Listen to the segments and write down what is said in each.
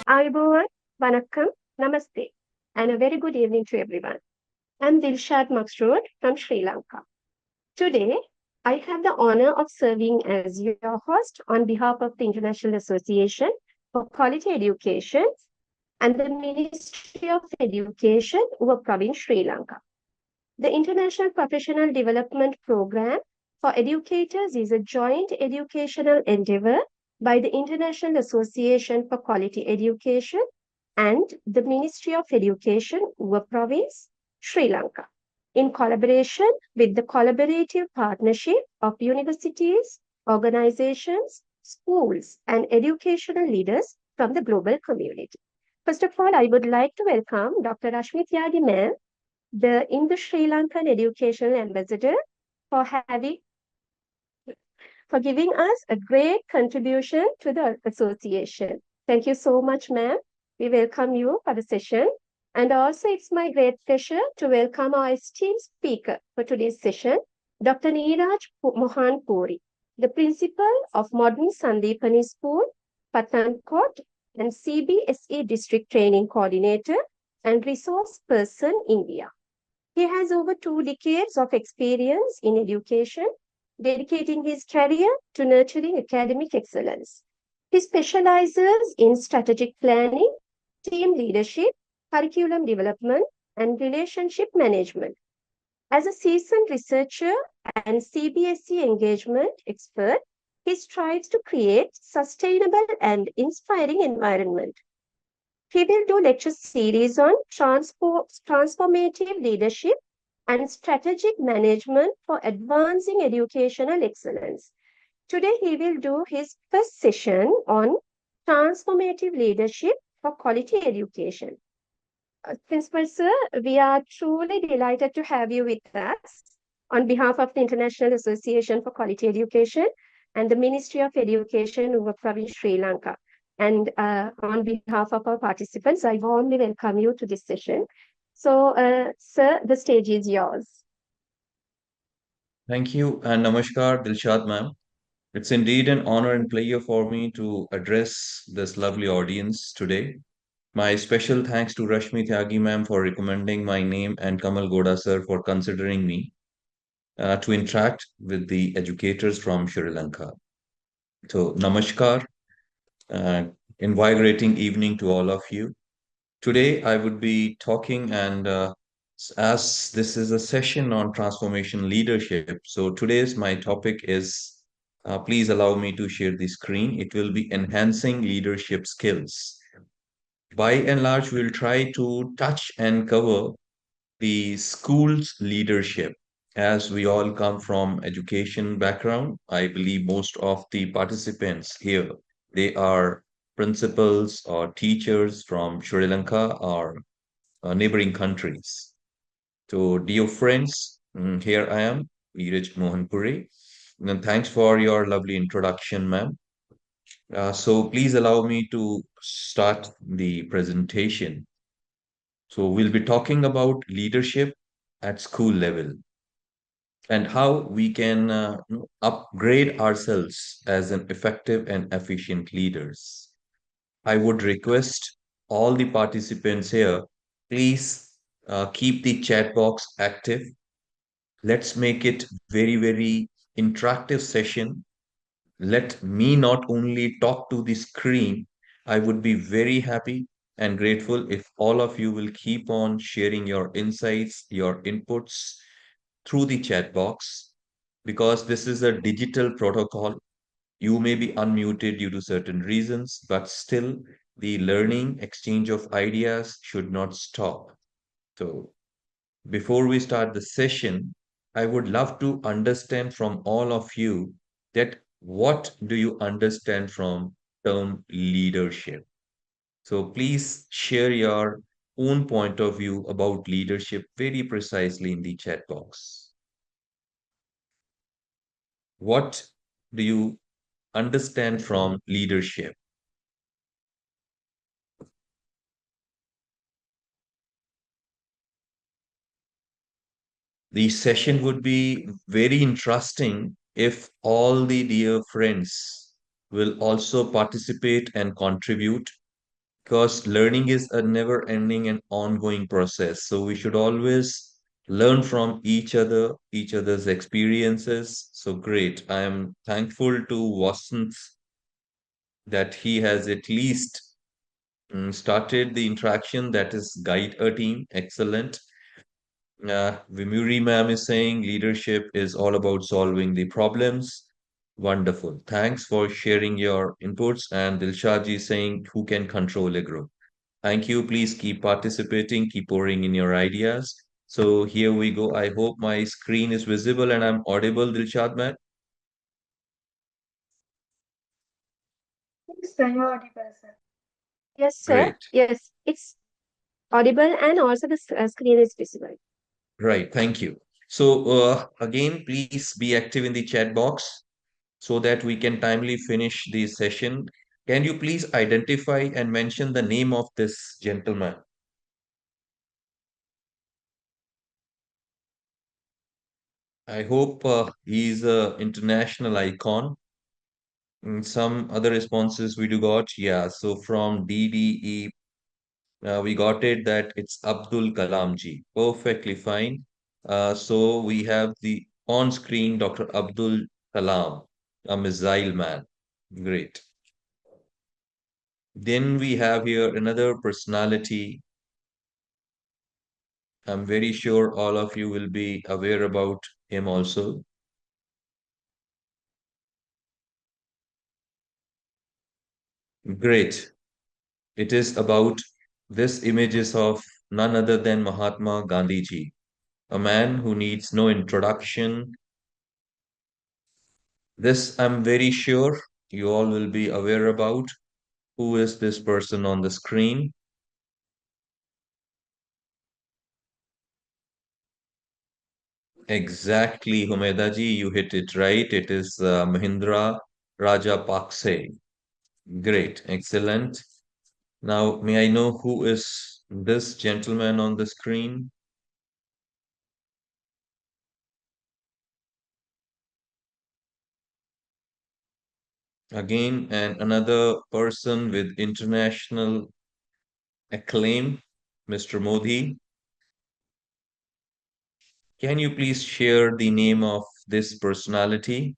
Ayubowan, Vanakkam, Namaste, and a very good evening to everyone. I'm Dilshad Maksrood from Sri Lanka. Today, I have the honor of serving as your host on behalf of the International Association for Quality Education and the Ministry of Education, Province, Sri Lanka. The International Professional Development Program for Educators is a joint educational endeavor by the International Association for Quality Education and the Ministry of Education, Province, Sri Lanka, in collaboration with the collaborative partnership of universities, organizations, schools, and educational leaders from the global community. First of all, I would like to welcome Dr. Rashmi Tyagi ma'am, the Indo Sri Lankan Educational Ambassador, for having for giving us a great contribution to the association. Thank you so much, ma'am. We welcome you for the session. And also, it's my great pleasure to welcome our esteemed speaker for today's session, Dr. Neeraj Mohan Puri, the principal of Modern Sandipani School, Pathankot, and CBSE District Training Coordinator and Resource Person, India. He has over 2 decades of experience in education, dedicating his career to nurturing academic excellence. He specializes in strategic planning, team leadership, curriculum development, and relationship management. As a seasoned researcher and CBSE engagement expert, he strives to create sustainable and inspiring environment. He will do lecture series on transformative leadership and strategic management for advancing educational excellence. Today, he will do his first session on transformative leadership for quality education. Principal Sir, we are truly delighted to have you with us on behalf of the International Association for Quality Education and the Ministry of Education, Province, Sri Lanka. And on behalf of our participants, I warmly welcome you to this session. So, sir, the stage is yours. Thank you and namaskar, Dilshad ma'am. It's indeed an honor and pleasure for me to address this lovely audience today. My special thanks to Rashmi Tyagi ma'am for recommending my name and Kamal Goda sir for considering me to interact with the educators from Sri Lanka. So, namaskar, uh, invigorating evening to all of you. Today, I would be talking, and as this is a session on transformation leadership, so today's my topic is please allow me to share the screen. It will be enhancing leadership skills. By and large, we'll try to touch and cover the school's leadership. As we all come from education background, I believe most of the participants here, they are principals or teachers from Sri Lanka or neighboring countries. So, dear friends, here I am, Neeraj Mohanpuri. And thanks for your lovely introduction, ma'am. So, please allow me to start the presentation. So, we'll be talking about leadership at school level and how we can upgrade ourselves as an effective and efficient leaders. I would request all the participants here, please keep the chat box active. Let's make it very, very interactive session. Let me not only talk to the screen, I would be very happy and grateful if all of you will keep on sharing your insights, your inputs through the chat box, because this is a digital protocol. You may be unmuted due to certain reasons, but still the learning exchange of ideas should not stop. So before we start the session, I would love to understand from all of you that what do you understand from term leadership? So please share your own point of view about leadership very precisely in the chat box. What do you understand from leadership? The session would be very interesting if all the dear friends will also participate and contribute. because learning is a never ending and ongoing process. So we should always learn from each other's experiences. So great. I am thankful to Vasant that he has at least started the interaction, that is guide a team. Excellent. Vimuri ma'am is saying leadership is all about solving the problems. Wonderful. Thanks for sharing your inputs. And Dilshad ji is saying who can control a group. Thank you. Please keep participating, keep pouring in your ideas. So here we go. I hope my screen is visible and I'm audible, Dilshad ma'am. Yes, sir, you're audible, sir. Yes, sir. Great. Yes, it's audible and also the screen is visible. Right. Thank you. So again, please be active in the chat box so that we can timely finish the session. Can you please identify and mention the name of this gentleman? I hope he's an international icon. Some other responses we do got. Yeah, so from DDE, we got it that it's Abdul Kalam ji. Perfectly fine. So we have the on screen Dr. Abdul Kalam, a missile man. Great. Then we have here another personality. I'm very sure all of you will be aware about him also. Great. It is about this images of none other than Mahatma Gandhi ji, a man who needs no introduction. This I'm very sure you all will be aware about. Who is this person on the screen? Exactly, Humeda ji, you hit it right. It is Mahindra Rajapakse. Great, excellent. Now, may I know who is this gentleman on the screen? Again, and another person with international acclaim, Mr. Modi. Can you please share the name of this personality?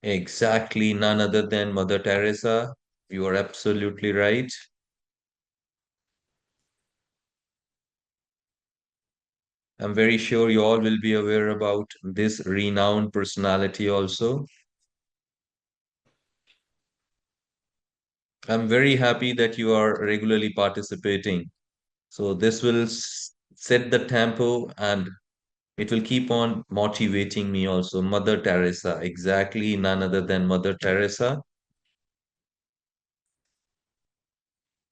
Exactly, none other than Mother Teresa. You are absolutely right. I'm very sure you all will be aware about this renowned personality also. I'm very happy that you are regularly participating. So this will set the tempo and it will keep on motivating me also. Mother Teresa, exactly none other than Mother Teresa.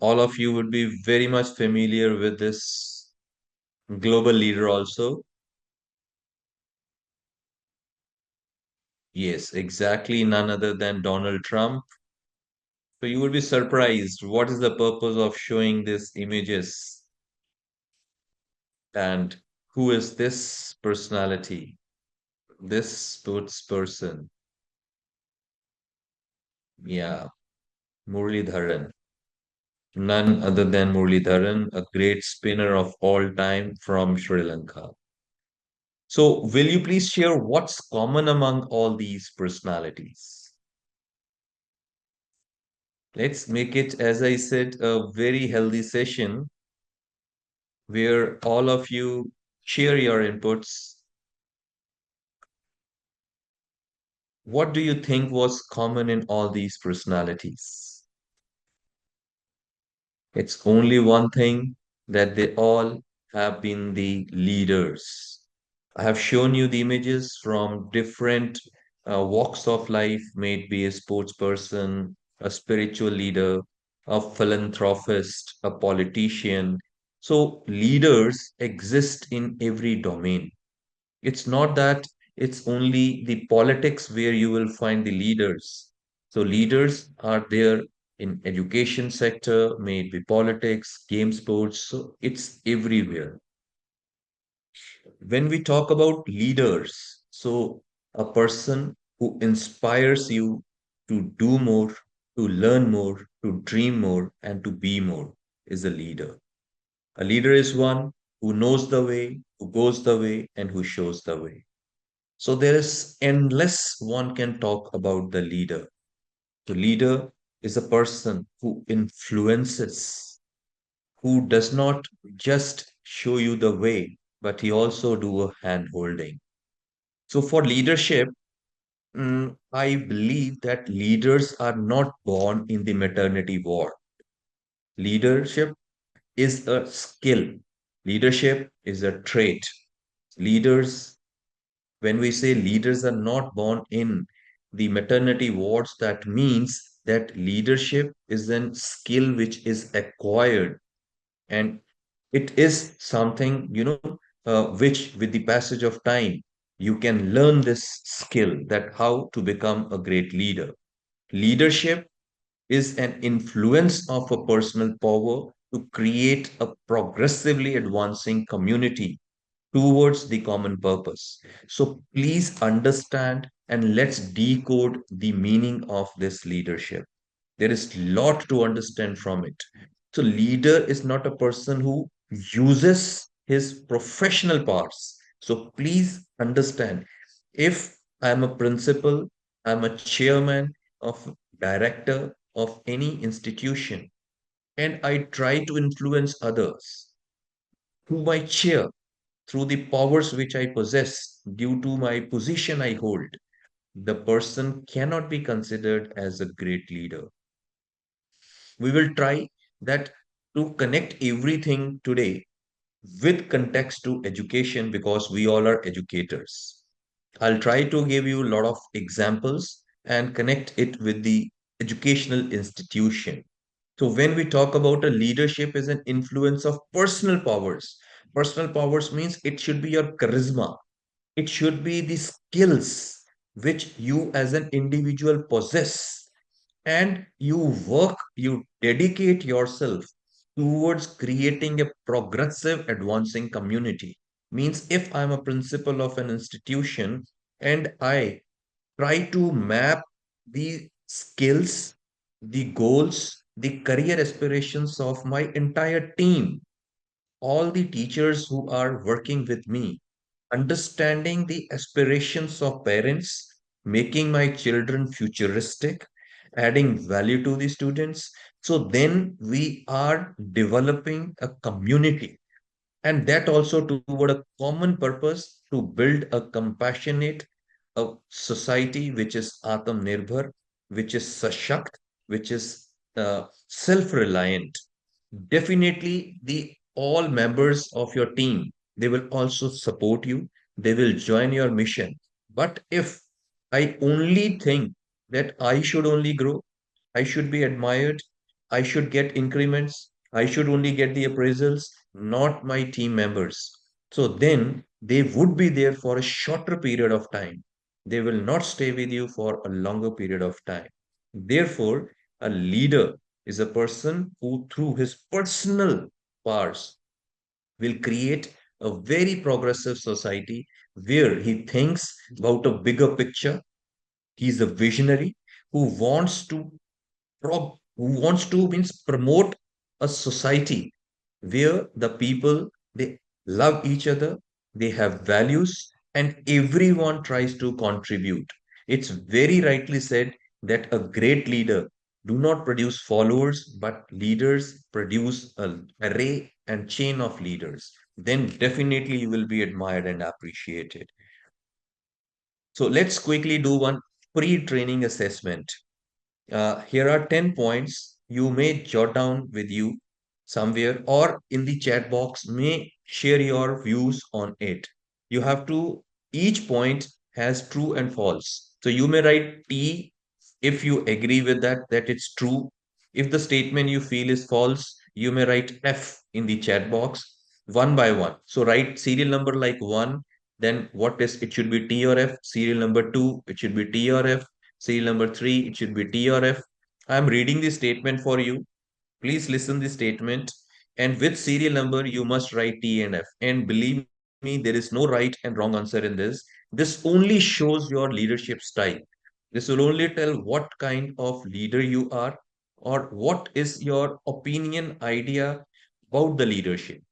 All of you would be very much familiar with this global leader also. Yes, exactly none other than Donald Trump. So you would be surprised. What is the purpose of showing these images? And who is this personality? This spokesperson? Yeah, Muralidharan. None other than Muralidharan, a great spinner of all time from Sri Lanka. So, will you please share what's common among all these personalities? Let's make it, as I said, a very healthy session where all of you share your inputs. What do you think was common in all these personalities? It's only one thing that they all have been the leaders. I have shown you the images from different walks of life, may it be a sports person, a spiritual leader, a philanthropist, a politician. So, leaders exist in every domain. It's not that it's only the politics where you will find the leaders. So leaders are there in education sector, may it be politics, game sports, so it's everywhere. When we talk about leaders, so a person who inspires you to do more, to learn more, to dream more, and to be more is a leader. A leader is one who knows the way, who goes the way, and who shows the way. So there is endless one can talk about the leader. The leader is a person who influences, who does not just show you the way, but he also do a hand holding. So for leadership, I believe that leaders are not born in the maternity ward. Leadership is a skill. Leadership is a trait. Leaders, when we say leaders are not born in the maternity wards, that means that leadership is a skill which is acquired, and it is something, which with the passage of time, you can learn this skill, that how to become a great leader. Leadership is an influence of a personal power to create a progressively advancing community towards the common purpose. So please understand and let's decode the meaning of this leadership. There is a lot to understand from it. So leader is not a person who uses his professional powers. So please understand, if I'm a principal, I'm a chairman of director of any institution, and I try to influence others through my chair, through the powers which I possess due to my position I hold, the person cannot be considered as a great leader. We will try that to connect everything today with context to education because we all are educators. I'll try to give you a lot of examples and connect it with the educational institution. So when we talk about a leadership as an influence of personal powers means it should be your charisma. It should be the skills which you as an individual possess, and you work, you dedicate yourself towards creating a progressive, advancing community. Means if I'm a principal of an institution and I try to map the skills, the goals, the career aspirations of my entire team, all the teachers who are working with me, understanding the aspirations of parents, making my children futuristic, adding value to the students. So then we are developing a community, and that also toward a common purpose to build a compassionate society which is Atmanirbhar, which is Sashakt, which is self-reliant. Definitely, the all members of your team, they will also support you. They will join your mission. But if I only think that I should only grow, I should be admired, I should get increments, I should only get the appraisals, not my team members. So then they would be there for a shorter period of time. They will not stay with you for a longer period of time. Therefore, a leader is a person who, through his personal powers, will create a very progressive society where he thinks about a bigger picture. He's a visionary who wants to who wants to means promote a society where the people, they love each other, they have values, and everyone tries to contribute. It's very rightly said that a great leader do not produce followers, but leaders produce an array and chain of leaders. Then definitely you will be admired and appreciated. So let's quickly do one pre-training assessment. Here are 10 points you may jot down with you somewhere, or in the chat box may share your views on it. You have to, each point has true and false. So you may write T if you agree with that it's true. If the statement you feel is false, you may write F in the chat box one by one. So write serial number like 1, then what is it should be T or F. Serial number 2, it should be T or F. Serial number 3, it should be T or F. I am reading the statement for you. Please listen the statement. And with serial number, you must write T and F. And believe me, there is no right and wrong answer in this. This only shows your leadership style. This will only tell what kind of leader you are or what is your opinion, idea about the leadership.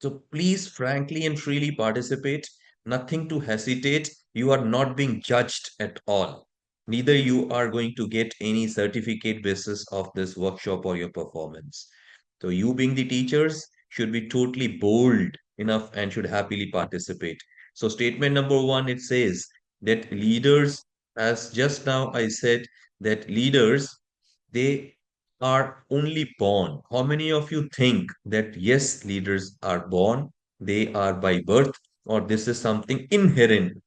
So please, frankly and freely participate. Nothing to hesitate. You are not being judged at all. Neither you are going to get any certificate basis of this workshop or your performance. So you being the teachers should be totally bold enough and should happily participate. So statement number one, it says that leaders, as just now I said, that leaders, they are only born. How many of you think that yes, leaders are born, they are by birth, or this is something inherent?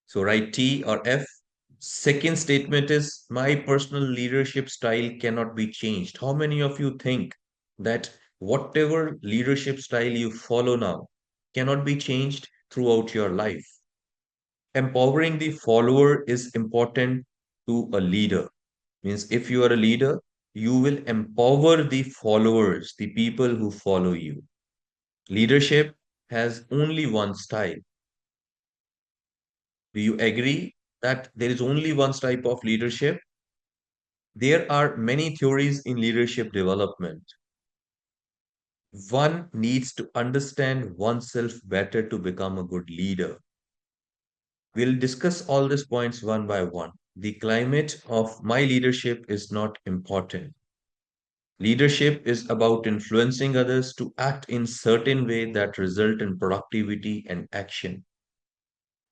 So write T or F. Second statement is my personal leadership style cannot be changed. How many of you think that whatever leadership style you follow now cannot be changed throughout your life? Empowering the follower is important to a leader. Means if you are a leader, you will empower the followers, the people who follow you. Leadership has only one style. Do you agree that there is only one type of leadership? There are many theories in leadership development. One needs to understand oneself better to become a good leader. We'll discuss all these points one by one. The climate of my leadership is not important. Leadership is about influencing others to act in certain way that result in productivity and action.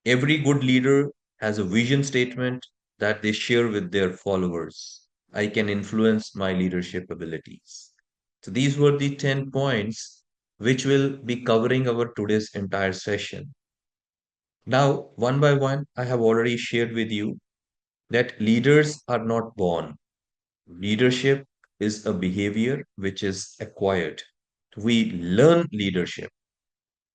Every good leader has a vision statement that they share with their followers. I can influence my leadership abilities. So these were the 10 points which will be covering our today's entire session. Now, one by one, I have already shared with you that leaders are not born. Leadership is a behavior which is acquired. We learn leadership.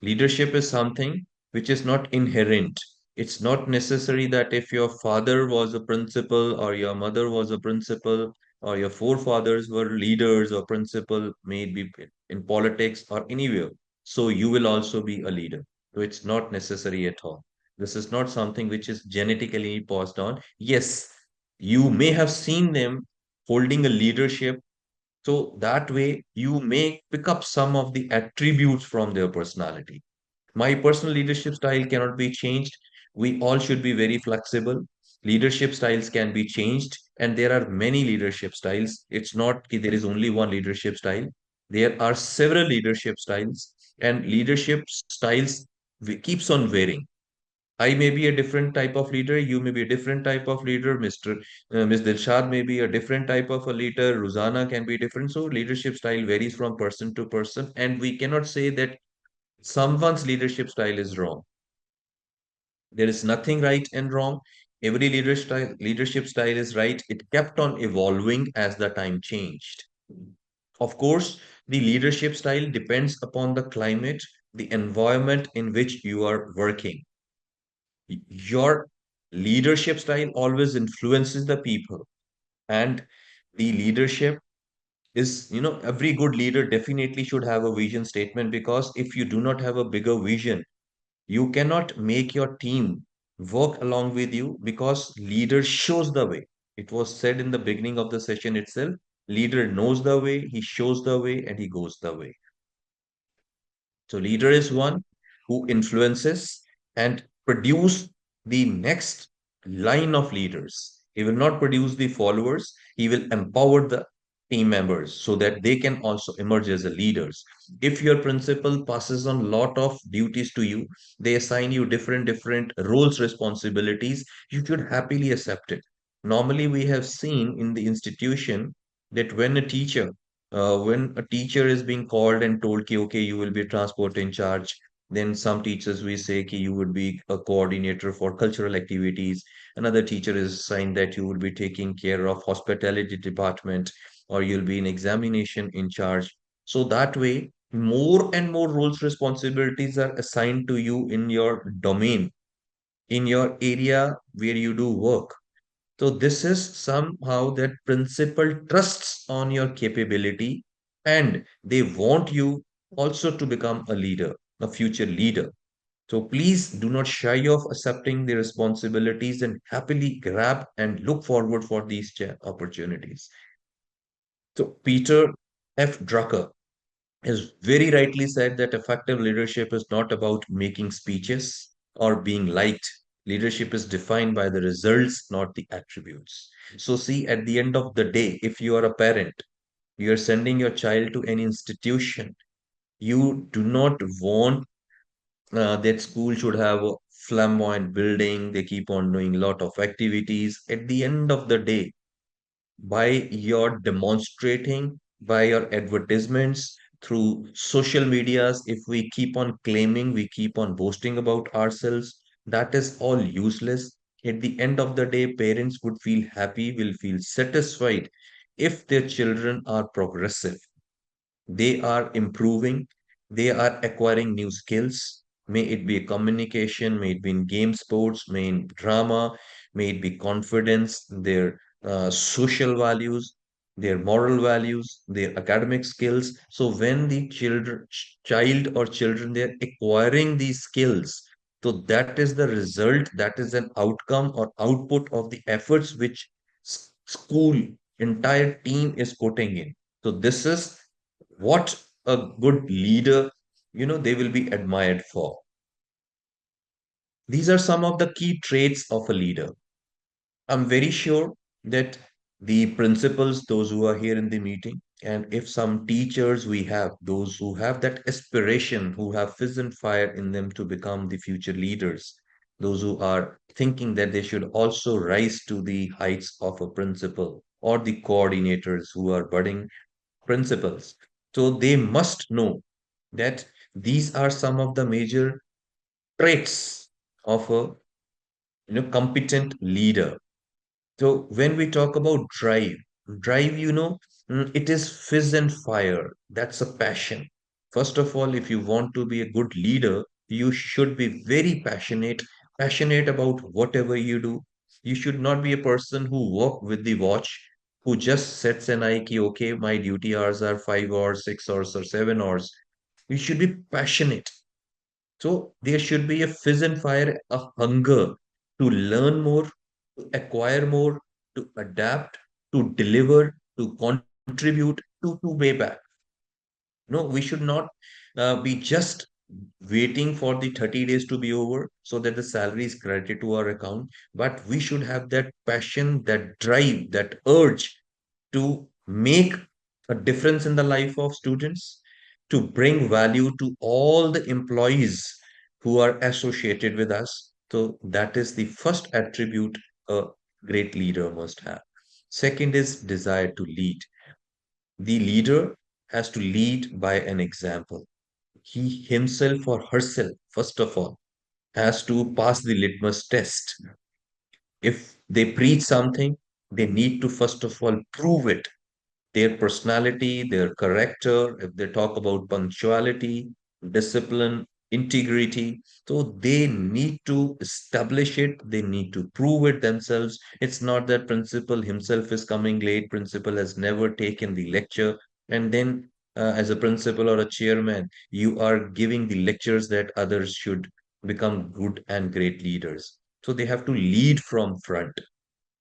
Leadership is something which is not inherent. It's not necessary that if your father was a principal or your mother was a principal or your forefathers were leaders or principal, maybe in politics or anywhere, so you will also be a leader. So it's not necessary at all. This is not something which is genetically passed on. Yes, you may have seen them holding a leadership, so that way you may pick up some of the attributes from their personality. My personal leadership style cannot be changed. We all should be very flexible. Leadership styles can be changed, and there are many leadership styles. It's not that there is only one leadership style. There are several leadership styles, and leadership styles keeps on varying. I may be a different type of leader. You may be a different type of leader. Ms. Dilshad may be a different type of a leader. Ruzana can be different. So leadership style varies from person to person, and we cannot say that someone's leadership style is wrong. There is nothing right and wrong. Every leadership style is right. It kept on evolving as the time changed. Of course, the leadership style depends upon the climate, the environment in which you are working. Your leadership style always influences the people, and the leadership is, every good leader definitely should have a vision statement, because if you do not have a bigger vision, you cannot make your team work along with you, because leader shows the way. It was said in the beginning of the session itself, leader knows the way, he shows the way, and he goes the way. So leader is one who influences and produce the next line of leaders. He will not produce the followers. He will empower the team members so that they can also emerge as a leaders. If your principal passes on lot of duties to you, they assign you different roles, responsibilities, you should happily accept it. Normally, we have seen in the institution that when a teacher is being called and told ki, okay, you will be transport in charge, then some teachers we say ki you would be a coordinator for cultural activities. Another teacher is assigned that you will be taking care of hospitality department, or you'll be in examination in charge. So that way, more and more roles, responsibilities are assigned to you in your domain, in your area where you do work. So this is somehow that principal trusts on your capability, and they want you also to become a leader, a future leader. So please do not shy of accepting the responsibilities and happily grab and look forward for these opportunities. So Peter F. Drucker has very rightly said that effective leadership is not about making speeches or being liked. Leadership is defined by the results, not the attributes. So, see, at the end of the day, if you are a parent, you are sending your child to an institution, you do not want that school should have a flamboyant building, they keep on doing a lot of activities. At the end of the day, by your demonstrating, by your advertisements, through social medias, if we keep on claiming, we keep on boasting about ourselves, that is all useless. At the end of the day, parents would feel happy, will feel satisfied if their children are progressive. They are improving, they are acquiring new skills. May it be communication, may it be in game sports, may in drama, may it be confidence, their social values, their moral values, their academic skills. So when the child or children, they are acquiring these skills. So that is the result, that is an outcome or output of the efforts which school entire team is putting in. So this is what a good leader, they will be admired for. These are some of the key traits of a leader. I'm very sure that the principals, those who are here in the meeting, and if some teachers we have, those who have that aspiration, who have vision fire in them to become the future leaders, those who are thinking that they should also rise to the heights of a principal or the coordinators who are budding principles. So they must know that these are some of the major traits of a competent leader. So when we talk about drive, it is fizz and fire. That's a passion. First of all, if you want to be a good leader, you should be very passionate about whatever you do. You should not be a person who walk with the watch, who just sets an IQ, okay, my duty hours are 5 hours, 6 hours, or 7 hours. You should be passionate. So there should be a fizz and fire, a hunger to learn more, to acquire more, to adapt, to deliver, to contribute, to pay back. No, we should not be just waiting for the 30 days to be over so that the salary is credited to our account, but we should have that passion, that drive, that urge to make a difference in the life of students, to bring value to all the employees who are associated with us. So that is the first attribute a great leader must have. Second is desire to lead. The leader has to lead by an example. He himself or herself, first of all, has to pass the litmus test. If they preach something, they need to first of all prove it, their personality, their character, if they talk about punctuality, discipline, integrity. So they need to establish it, they need to prove it themselves. It's not that principal himself is coming late, principal has never taken the lecture, and then as a principal or a chairman, you are giving the lectures that others should become good and great leaders. So they have to lead from front.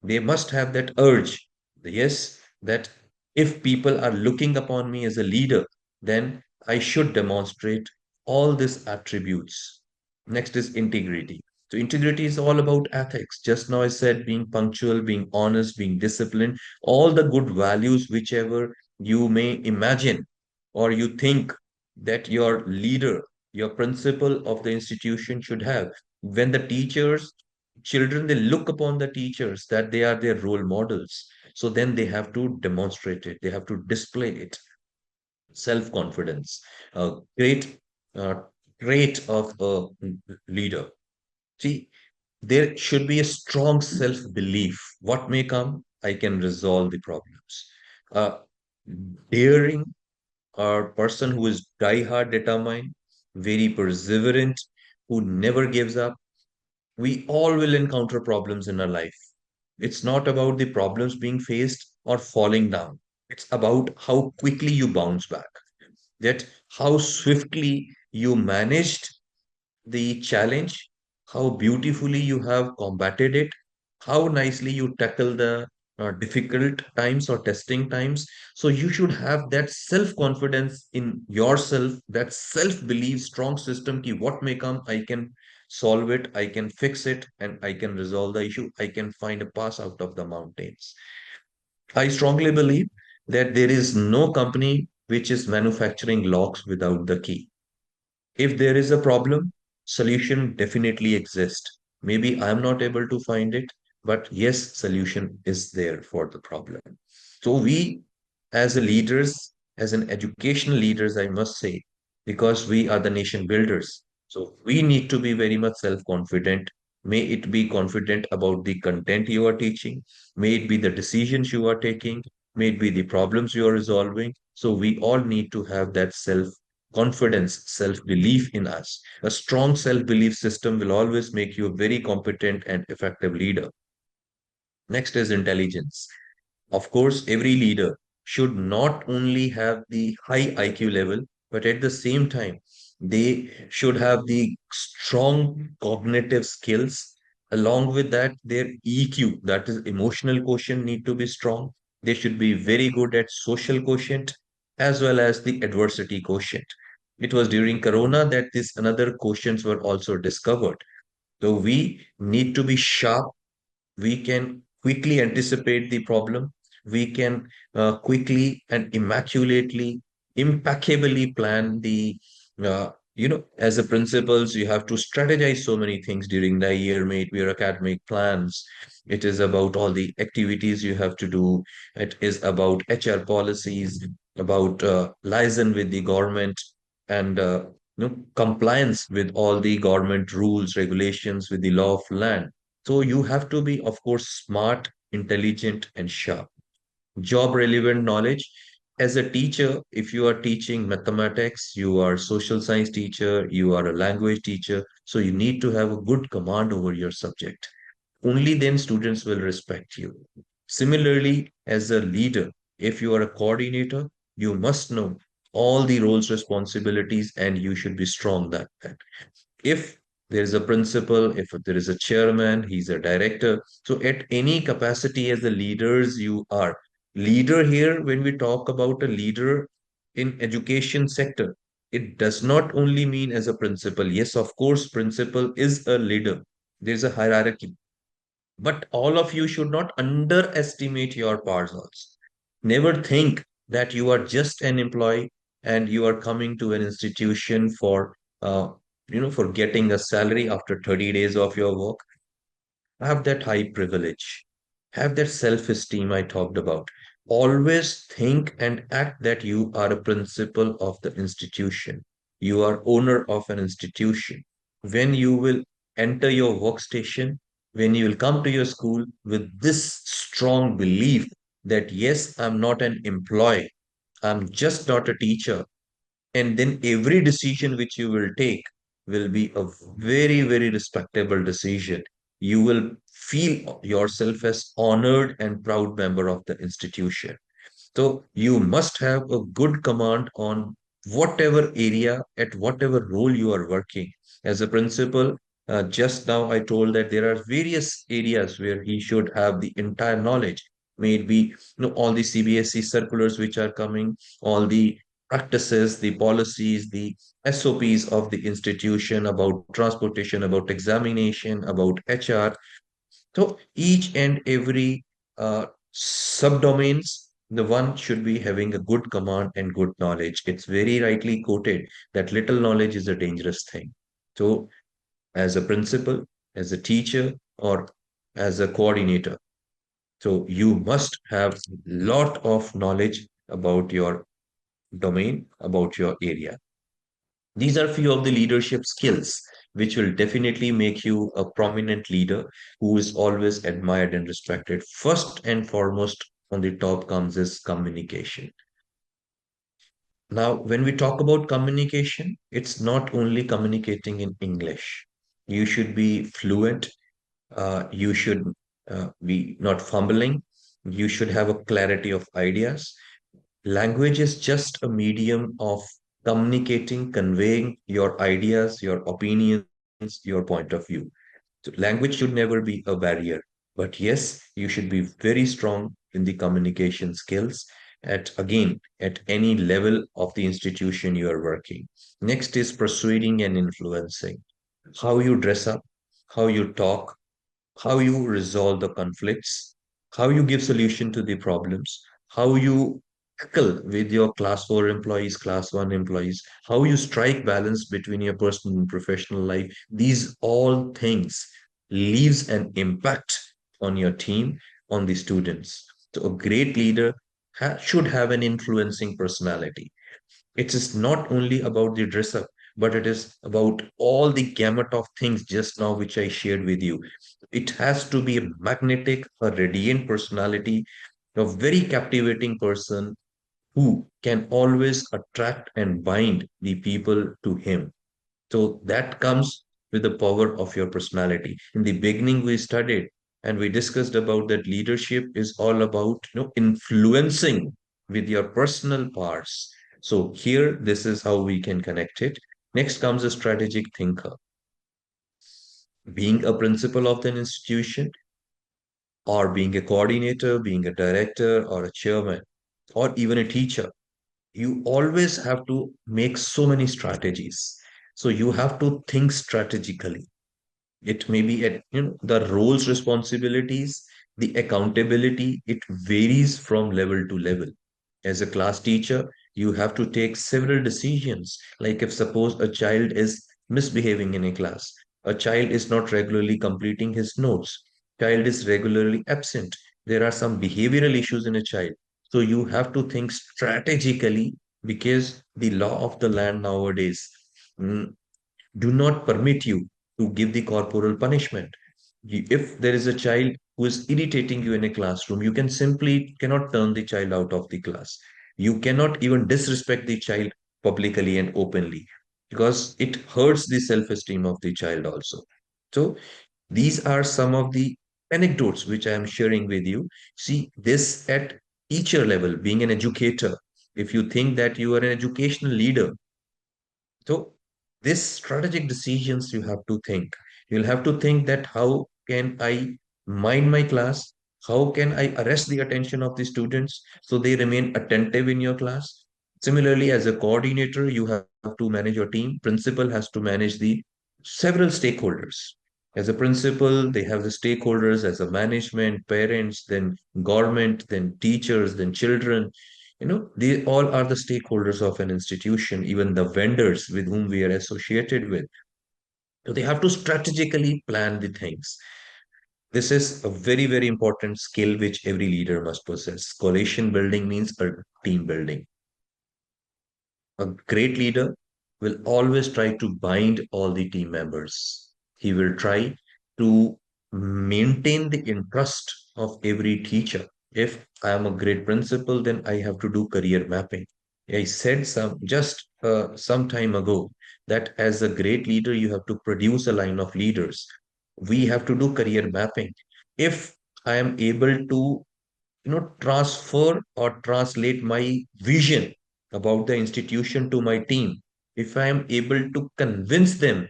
They must have that urge, yes, that if people are looking upon me as a leader, then I should demonstrate all these attributes. Next is integrity. So, integrity is all about ethics. Just now I said being punctual, being honest, being disciplined, all the good values, whichever you may imagine or you think that your leader, your principal of the institution should have. When the teachers children, they look upon the teachers that they are their role models, so then they have to demonstrate it, they have to display it. Self confidence, a great uh, trait of a leader. See, there should be a strong self belief. What may come, I can resolve the problems. uh, Daring, or person who is die hard determined, very perseverant, who never gives up. We all will encounter problems in our life. It's not about the problems being faced or falling down. It's about how quickly you bounce back, that how swiftly you managed the challenge, how beautifully you have combated it, how nicely you tackle the difficult times or testing times. So you should have that self-confidence in yourself, that self-belief, strong system ki what may come, I can solve it, I can fix it, and I can resolve the issue. I can find a pass out of the mountains. I strongly believe that there is no company which is manufacturing locks without the key. If there is a problem, solution definitely exists. Maybe I'm not able to find it, but yes, solution is there for the problem. So we, as a leaders, as an educational leaders, I must say, because we are the nation builders, so we need to be very much self-confident. May it be confident about the content you are teaching, may it be the decisions you are taking, may it be the problems you are resolving. So we all need to have that self-confidence, self-belief in us. A strong self-belief system will always make you a very competent and effective leader. Next is intelligence. Of course, every leader should not only have the high IQ level, but at the same time, they should have the strong cognitive skills. Along with that, their EQ, that is emotional quotient, need to be strong. They should be very good at social quotient as well as the adversity quotient. It was during Corona that these another quotients were also discovered. So we need to be sharp, we can quickly anticipate the problem. We can quickly and immaculately, impeccably plan the, as a principals, you have to strategize so many things during the year, may it be your academic plans. It is about all the activities you have to do. It is about HR policies, about liaison with the government and compliance with all the government rules, regulations with the law of land. So you have to be, of course, smart, intelligent, and sharp. Job relevant knowledge. As a teacher, if you are teaching mathematics, you are social science teacher, you are a language teacher, so you need to have a good command over your subject. Only then students will respect you. Similarly, as a leader, if you are a coordinator, you must know all the roles, responsibilities, and you should be strong that if there is a principal, if there is a chairman, he's a director. So at any capacity as a leaders, you are leader here. When we talk about a leader in education sector, it does not only mean as a principal. Yes, of course, principal is a leader. There's a hierarchy, but all of you should not underestimate your powers also. Never think that you are just an employee and you are coming to an institution for for getting a salary after 30 days of your work. Have that high privilege. Have that self-esteem I talked about. Always think and act that you are a principal of the institution. You are owner of an institution. When you will enter your workstation, when you will come to your school with this strong belief that yes, I'm not an employee, I'm just not a teacher, and then every decision which you will take will be a very, very respectable decision. You will feel yourself as honored and proud member of the institution. So you must have a good command on whatever area, at whatever role you are working. As a principal, just now I told that there are various areas where he should have the entire knowledge. May it be all the CBSE circulars which are coming, all the practices, the policies, the SOPs of the institution about transportation, about examination, about HR. So each and every subdomains, the one should be having a good command and good knowledge. It's very rightly quoted that little knowledge is a dangerous thing. So as a principal, as a teacher, or as a coordinator, so you must have lot of knowledge about your domain, about your area. These are few of the leadership skills which will definitely make you a prominent leader who is always admired and respected. First and foremost on the top comes is communication. Now, when we talk about communication, it's not only communicating in English. You should be fluent. You should be not fumbling. You should have a clarity of ideas. Language is just a medium of communicating, conveying your ideas, your opinions, your point of view. So language should never be a barrier. But yes, you should be very strong in the communication skills at any level of the institution you are working. Next is persuading and influencing. How you dress up, how you talk, how you resolve the conflicts, how you give solution to the problems, how you tackle with your class 4 employees, class 1 employees, how you strike balance between your personal and professional life. These all things leaves an impact on your team, on the students. So a great leader should have an influencing personality. It is not only about the dress up, but it is about all the gamut of things just now which I shared with you. It has to be a magnetic, a radiant personality, a very captivating person who can always attract and bind the people to him. So that comes with the power of your personality. In the beginning, we studied and we discussed about that leadership is all about influencing with your personal parts. So here, this is how we can connect it. Next comes a strategic thinker. Being a principal of an institution, or being a coordinator, being a director, or a chairman, or even a teacher, you always have to make so many strategies. So you have to think strategically. It may be at the roles, responsibilities, the accountability, it varies from level to level. As a class teacher, you have to take several decisions. Like if suppose a child is misbehaving in a class, a child is not regularly completing his notes, child is regularly absent. There are some behavioral issues in a child. So you have to think strategically because the law of the land nowadays mm, do not permit you to give the corporal punishment. If there is a child who is irritating you in a classroom, you can simply cannot turn the child out of the class. You cannot even disrespect the child publicly and openly because it hurts the self-esteem of the child also. So these are some of the anecdotes which I am sharing with you. See, this at teacher level, being an educator, if you think that you are an educational leader, so this strategic decisions you have to think. You'll have to think that how can I mind my class? How can I arrest the attention of the students so they remain attentive in your class? Similarly, as a coordinator, you have to manage your team. Principal has to manage the several stakeholders. As a principal, they have the stakeholders as a management, parents, then government, then teachers, then children. They all are the stakeholders of an institution, even the vendors with whom we are associated with. So they have to strategically plan the things. This is a very, very important skill which every leader must possess. Coalition building means a team building. A great leader will always try to bind all the team members. He will try to maintain the interest of every teacher. If I am a great principal, then I have to do career mapping. I said some time ago that as a great leader, you have to produce a line of leaders. We have to do career mapping. If I am able to transfer or translate my vision about the institution to my team, if I am able to convince them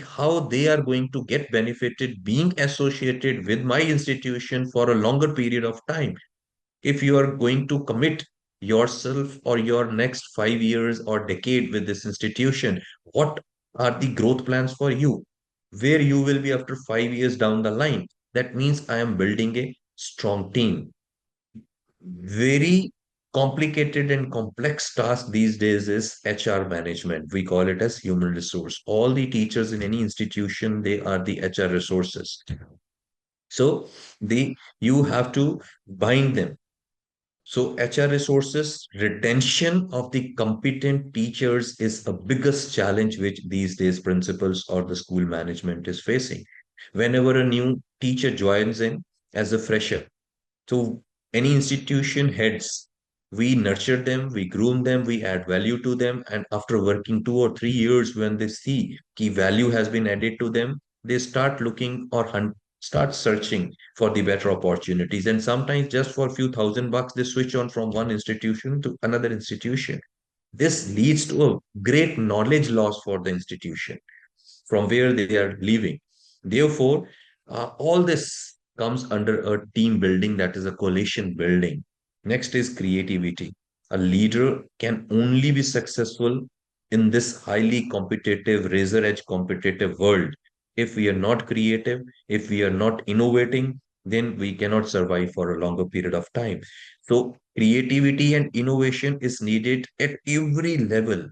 how they are going to get benefited being associated with my institution for a longer period of time, if you are going to commit yourself or your next 5 years or decade with this institution, what are the growth plans for you, where you will be after 5 years down the line? That means I am building a strong team. Very complicated and complex task these days is HR management. We call it as human resource. All the teachers in any institution, they are the HR resources. So you have to bind them. So HR resources, retention of the competent teachers is a biggest challenge which these days principals or the school management is facing. Whenever a new teacher joins in as a fresher, so any institution heads, we nurture them, we groom them, we add value to them, and after working 2 or 3 years, when they see key value has been added to them, they start looking or start searching for the better opportunities. And sometimes just for a few thousand bucks, they switch on from one institution to another institution. This leads to a great knowledge loss for the institution. from where they are leaving. Therefore, all this comes under a team building, that is a coalition building. Next is creativity. A leader can only be successful in this highly competitive, razor edge competitive world. If we are not creative, if we are not innovating, then we cannot survive for a longer period of time. So, creativity and innovation is needed at every level,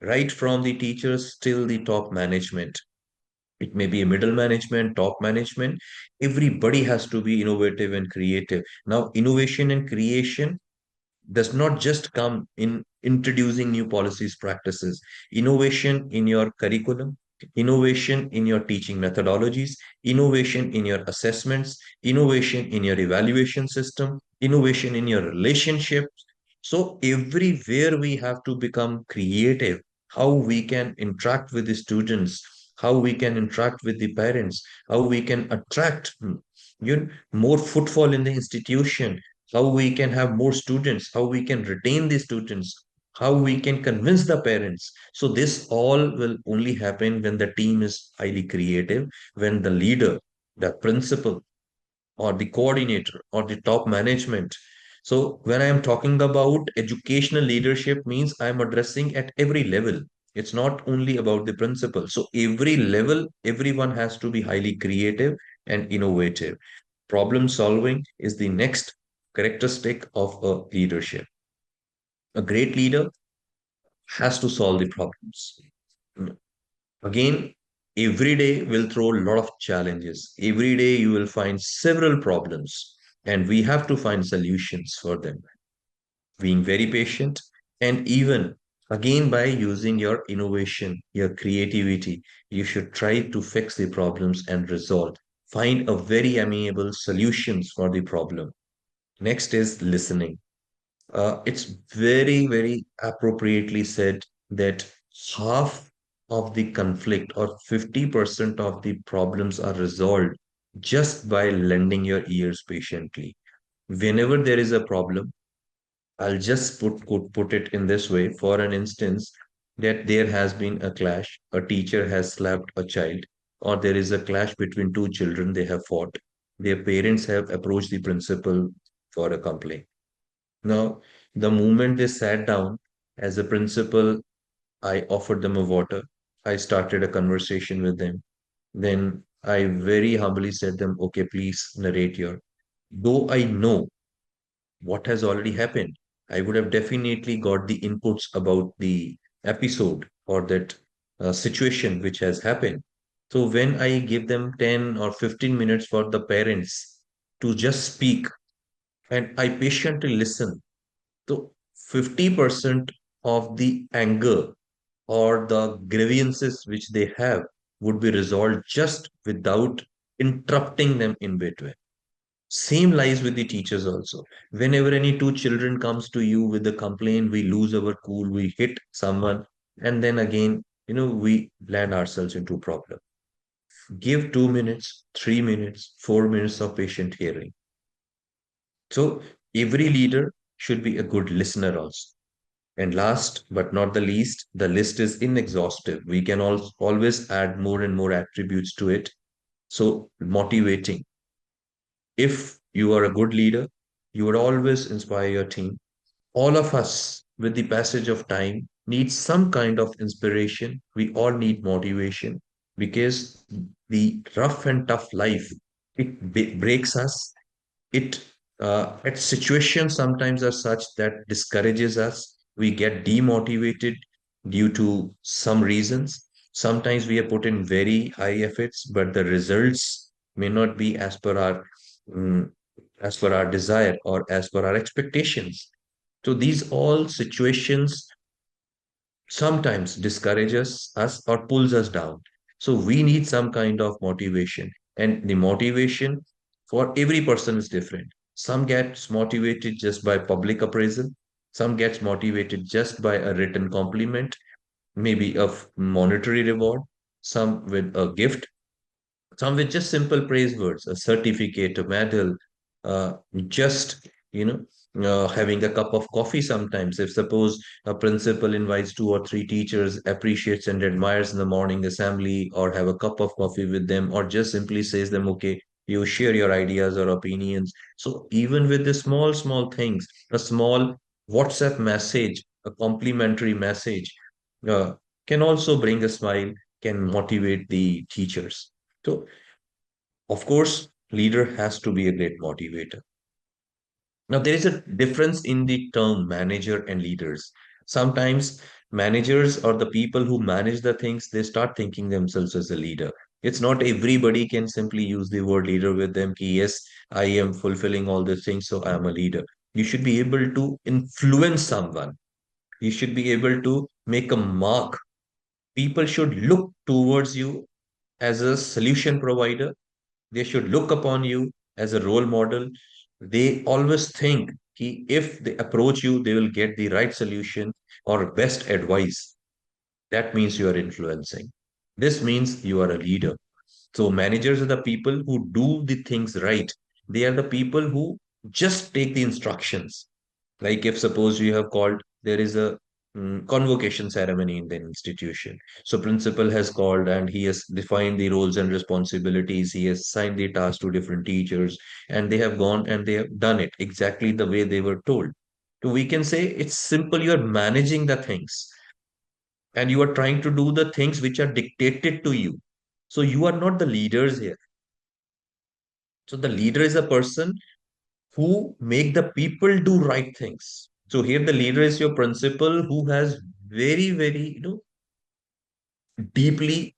right from the teachers till the top management. It may be a middle management, top management. Everybody has to be innovative and creative. Now, innovation and creation does not just come in introducing new policies, practices, innovation in your curriculum, innovation in your teaching methodologies, innovation in your assessments, innovation in your evaluation system, innovation in your relationships. So, everywhere we have to become creative, how we can interact with the students, how we can interact with the parents, how we can attract more footfall in the institution, how we can have more students, how we can retain the students, how we can convince the parents. So, this all will only happen when the team is highly creative, when the leader, the principal, or the coordinator, or the top management. So, when I am talking about educational leadership, means I am addressing at every level. It's not only about the principal. So, every level, everyone has to be highly creative and innovative. Problem solving is the next characteristic of a leadership. A great leader has to solve the problems. Again, every day will throw a lot of challenges. Every day you will find several problems, and we have to find solutions for them. Being very patient, and even again by using your innovation, your creativity, you should try to fix the problems and resolve. Find a very amiable solutions for the problem. Next is listening. It's very, very appropriately said that half of the conflict or 50% of the problems are resolved just by lending your ears patiently. Whenever there is a problem, I'll just put it in this way. For an instance, that there has been a clash, a teacher has slapped a child, or there is a clash between two children, they have fought. Their parents have approached the principal for a complaint. Now, the moment they sat down, as a principal, I offered them a water. I started a conversation with them. Then I very humbly said them, okay, please narrate your. Though I know what has already happened, I would have definitely got the inputs about the episode or that situation which has happened. So when I give them 10 or 15 minutes for the parents to just speak and I patiently listen, so 50% of the anger or the grievances which they have would be resolved just without interrupting them in between. Same lies with the teachers also. Whenever any two children comes to you with a complaint, we lose our cool, we hit someone, and then again, we land ourselves into a problem. Give 2 minutes, 3 minutes, 4 minutes of patient hearing. So every leader should be a good listener also. And last but not the least, the list is inexhaustive. We can always add more and more attributes to it. So, motivating. If you are a good leader, you would always inspire your team. All of us, with the passage of time, need some kind of inspiration. We all need motivation because the rough and tough life, it breaks us. It Its situations sometimes are such that discourages us. We get demotivated due to some reasons. Sometimes we have put in very high efforts, but the results may not be mm, as per our desire or as per our expectations. So these all situations sometimes discourages us or pulls us down. So we need some kind of motivation. And the motivation for every person is different. Some gets motivated just by public appraisal. Some gets motivated just by a written compliment, maybe of monetary reward, some with a gift, some with just simple praise words, a certificate, a medal, just having a cup of coffee sometimes. If suppose a principal invites two or three teachers, appreciates and admires in the morning assembly, or have a cup of coffee with them, or just simply says them, okay, you share your ideas or opinions. So even with the small, small things, a small WhatsApp message, a complimentary message, uh, can also bring a smile, can motivate the teachers. So, of course, leader has to be a great motivator. Now, there is a difference in the term manager and leaders. Sometimes managers or the people who manage the things, they start thinking themselves as a leader. It's not everybody can simply use the word leader with them. Ki, yes, I am fulfilling all these things, so I am a leader. You should be able to influence someone. You should be able to make a mark. People should look towards you as a solution provider. They should look upon you as a role model. They always think ki if they approach you, they will get the right solution or best advice. That means you are influencing. This means you are a leader. So managers are the people who do the things right. They are the people who just take the instructions. Like if suppose you have called, there is a convocation ceremony in the institution. So principal has called and he has defined the roles and responsibilities. He has assigned the task to different teachers and they have gone and they have done it exactly the way they were told. So we can say it's simple. You are managing the things and you are trying to do the things which are dictated to you. So you are not the leaders here. So the leader is a person who make the people do right things. So here the leader is your principal who has very, very, deeply,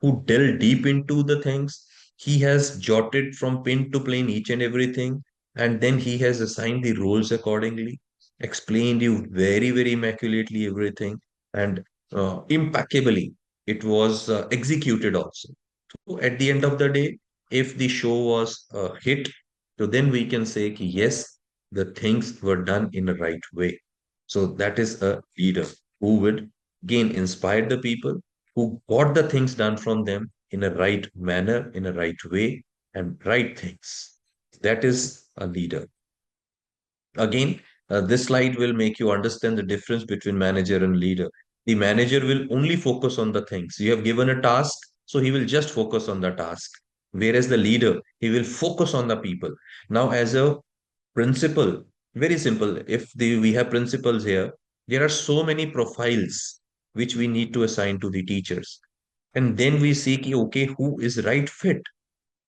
who delve deep into the things. He has jotted from pin to plane each and everything, and then he has assigned the roles accordingly, explained you very, very immaculately everything, and impeccably it was executed also. So at the end of the day, if the show was a hit, so then we can say, ki, yes, the things were done in the right way. So that is a leader who would again inspire the people, who got the things done from them in a right manner, in a right way, and right things. That is a leader. Again, this slide will make you understand the difference between manager and leader. The manager will only focus on the things. You have given a task, so he will just focus on the task. Whereas the leader, he will focus on the people. Now, as a principal, very simple. If we have principals here, there are so many profiles which we need to assign to the teachers. And then we see, ki, okay, who is right fit?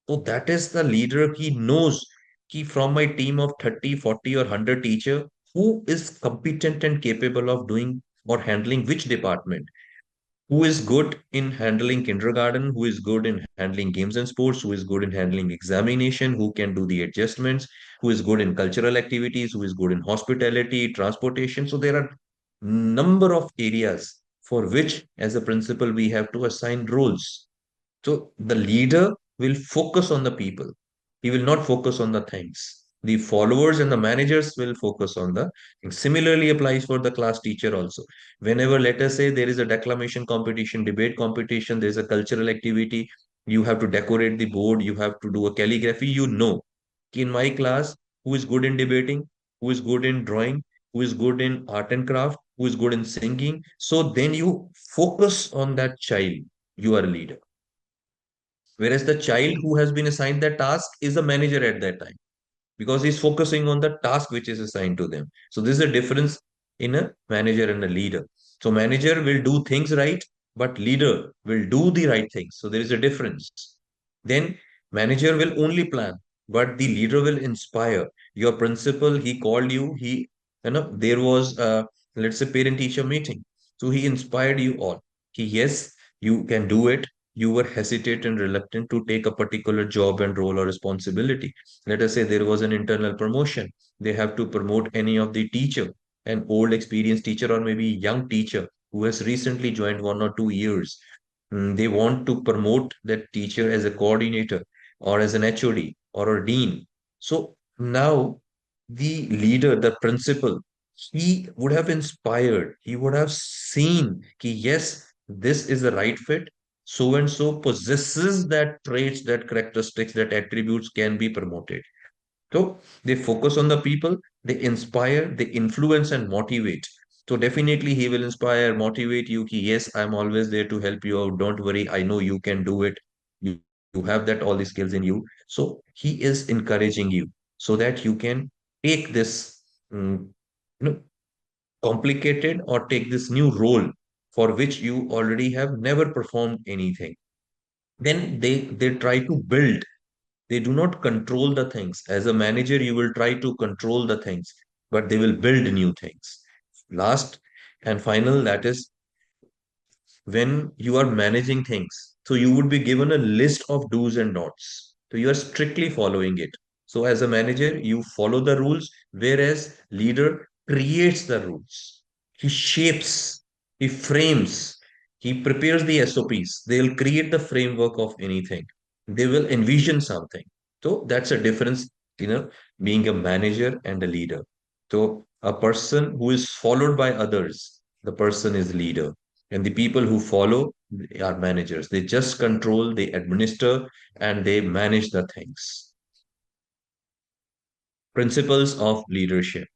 So that is the leader. He knows कि from my team of 30, 40 or 100 teacher, who is competent and capable of doing or handling which department? Who is good in handling kindergarten? Who is good in handling games and sports? Who is good in handling examination? Who can do the adjustments? Who is good in cultural activities? Who is good in hospitality, transportation? So there are number of areas for which, as a principal, we have to assign roles. So the leader will focus on the people. He will not focus on the things. The followers and the managers will focus on the things. Similarly applies for the class teacher also. Whenever, let us say, there is a declamation competition, debate competition, there is a cultural activity, you have to decorate the board, you have to do a calligraphy, you know. In my class, who is good in debating, who is good in drawing, who is good in art and craft, who is good in singing. So then you focus on that child. You are a leader. Whereas the child who has been assigned that task is a manager at that time because he's focusing on the task which is assigned to them. So this is a difference in a manager and a leader. So manager will do things right, but leader will do the right things. So there is a difference. Then manager will only plan, but the leader will inspire. Your principal, he called you, there was let's say parent teacher meeting. So he inspired you all. Yes, you can do it. You were hesitant and reluctant to take a particular job and role or responsibility. Let us say there was an internal promotion. They have to promote any of the teacher, an old experienced teacher or maybe young teacher who has recently joined 1 or 2 years. They want to promote that teacher as a coordinator or as an HOD or a dean. So now the leader, the principal, he would have inspired, he would have seen that yes, this is the right fit. So and so possesses that traits, that characteristics, that attributes can be promoted. So they focus on the people, they inspire, they influence and motivate. So definitely he will inspire, motivate you. Ki, yes, I'm always there to help you out. Don't worry. I know you can do it. You have that all the skills in you. So he is encouraging you so that you can take this you know, complicated or take this new role for which you already have never performed anything. Then they try to build, they do not control the things. As a manager, you will try to control the things, but they will build new things. Last and final, that is when you are managing things. So you would be given a list of do's and don'ts. So you are strictly following it. So as a manager, you follow the rules, whereas leader creates the rules. He shapes, he frames, he prepares the SOPs. They'll create the framework of anything. They will envision something. So that's a difference, being a manager and a leader. So a person who is followed by others, the person is leader, and the people who follow are managers. They just control, they administer, and they manage the things. Principles of leadership.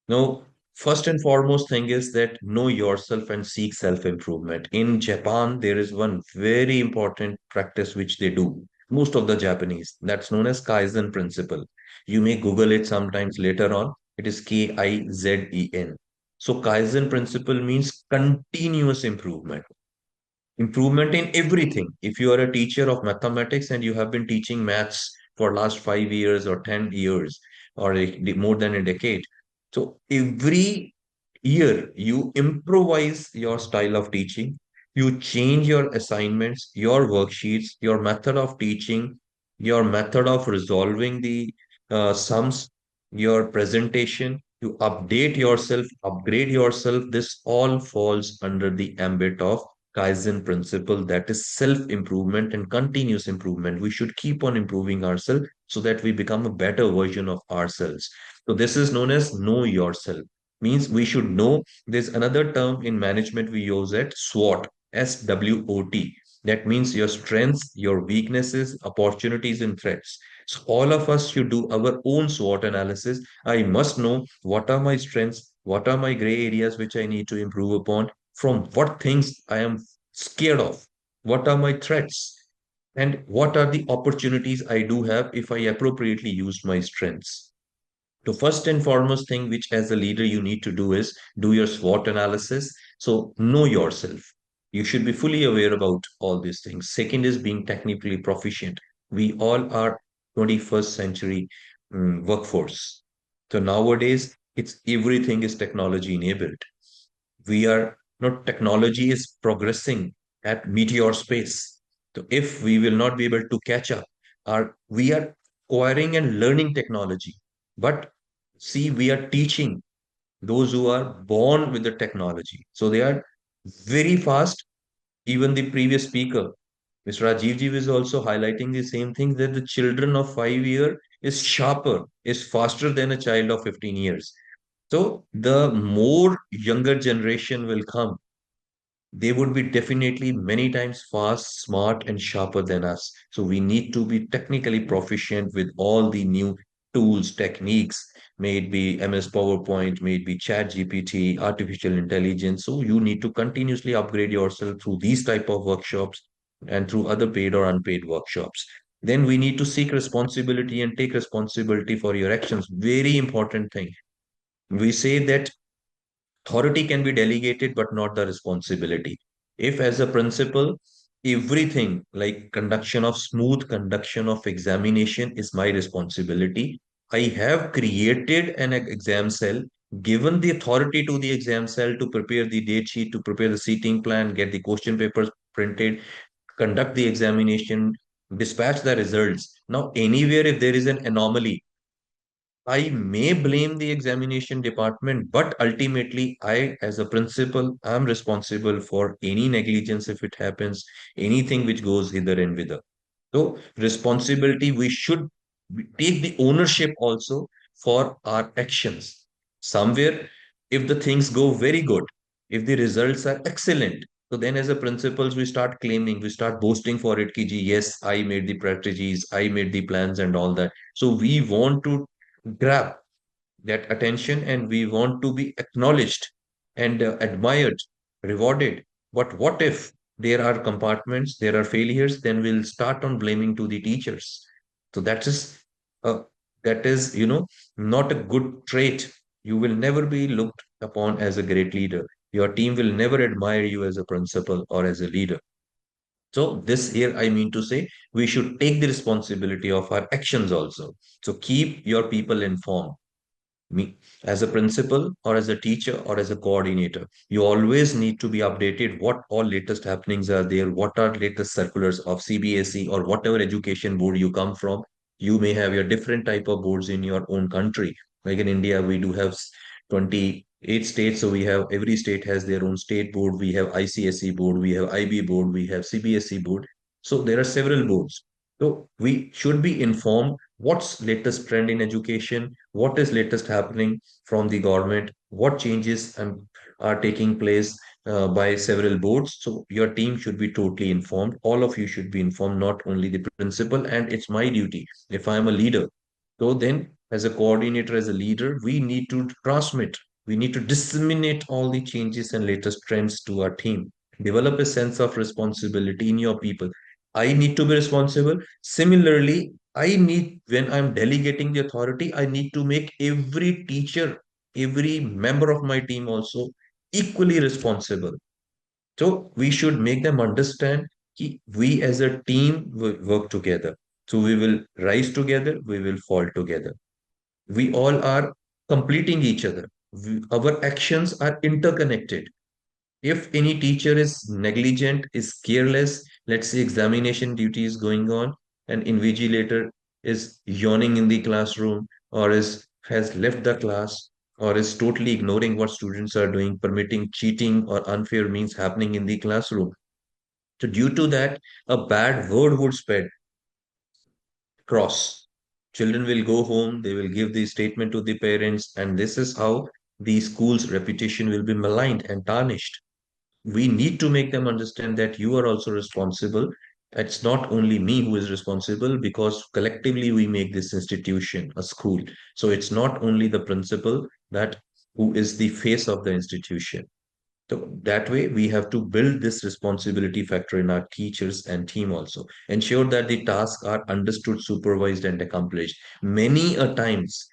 Now, first and foremost thing is that know yourself and seek self-improvement. In Japan, there is one very important practice which they do. Most of the Japanese, that's known as Kaizen principle. You may Google it sometimes later on. It is Kizen. So Kaizen principle means continuous improvement. Improvement in everything. If you are a teacher of mathematics and you have been teaching maths for last 5 years or 10 years or more than a decade, so every year you improvise your style of teaching, you change your assignments, your worksheets, your method of teaching, your method of resolving the sums, your presentation, you update yourself, upgrade yourself. This all falls under the ambit of Kaizen principle, that is self improvement and continuous improvement. We should keep on improving ourselves so that we become a better version of ourselves. So, this is known as know yourself. Means we should know. There's another term in management we use it SWOT, SWOT. That means your strengths, your weaknesses, opportunities, and threats. So, all of us should do our own SWOT analysis. I must know what are my strengths, what are my gray areas which I need to improve upon, from what things I am scared of, what are my threats, and what are the opportunities I do have if I appropriately use my strengths. The first and foremost thing which as a leader you need to do is do your SWOT analysis. So know yourself. You should be fully aware about all these things. Second is being technically proficient. We all are 21st century workforce. So nowadays, it's everything is technology enabled. We are not, technology is progressing at meteor space. So if we will not be able to catch up, we are acquiring and learning technology. But see, we are teaching those who are born with the technology. So they are very fast. Even the previous speaker, Mr. Rajiv ji, is also highlighting the same thing, that the children of 5 years is sharper, is faster than a child of 15 years. So the more younger generation will come, they would be definitely many times fast, smart, and sharper than us. So we need to be technically proficient with all the new tools, techniques, may it be MS PowerPoint, may it be Chat GPT, artificial intelligence. So you need to continuously upgrade yourself through these type of workshops and through other paid or unpaid workshops. Then we need to seek responsibility and take responsibility for your actions. Very important thing. We say that authority can be delegated, but not the responsibility. If, as a principal, everything like conduction of smooth conduction of examination is my responsibility, I have created an exam cell, given the authority to the exam cell to prepare the date sheet, to prepare the seating plan, get the question papers printed, conduct the examination, dispatch the results. Now, anywhere if there is an anomaly, I may blame the examination department, but ultimately, I, as a principal, am responsible for any negligence if it happens, anything which goes hither and thither. So, responsibility, we should take the ownership also for our actions. Somewhere, if the things go very good, if the results are excellent, so then as a principals, we start claiming, we start boasting for it, ki, ji, yes, I made the strategies, I made the plans and all that. So we want to grab that attention and we want to be acknowledged and admired, rewarded. But what if there are compartments, there are failures, then we'll start on blaming to the teachers. So uh, that is, not a good trait. You will never be looked upon as a great leader. Your team will never admire you as a principal or as a leader. So this here, I mean to say, we should take the responsibility of our actions also. So keep your people informed me as a principal or as a teacher or as a coordinator, you always need to be updated what all latest happenings are there, what are latest circulars of CBSE or whatever education board you come from. You may have your different type of boards in your own country. Like in India we do have 28 states, so we have every state has their own state board. We have ICSE board, we have IB board, we have CBSE board. So there are several boards. So we should be informed what's latest trend in education, what is latest happening from the government, what changes are taking place by several boards. So your team should be totally informed. All of you should be informed, not only the principal. And it's my duty if I am a leader. So then, as a coordinator, as a leader, we need to transmit, we need to disseminate all the changes and latest trends to our team. Develop a sense of responsibility in your people. I need to be responsible. Similarly, when I'm delegating the authority, I need to make every teacher, every member of my team also equally responsible. So we should make them understand that we as a team will work together. So we will rise together, we will fall together. We all are completing each other. Our actions are interconnected. If any teacher is negligent, is careless, let's say examination duty is going on, an invigilator is yawning in the classroom or is has left the class or is totally ignoring what students are doing, permitting cheating or unfair means happening in the classroom. So due to that, a bad word would spread across. Children will go home, they will give the statement to the parents, and this is how the school's reputation will be maligned and tarnished. We need to make them understand that you are also responsible. It's not only me who is responsible because collectively we make this institution a school. So it's not only the principal that who is the face of the institution. So that way we have to build this responsibility factor in our teachers and team also. Ensure that the tasks are understood, supervised, and accomplished. Many a times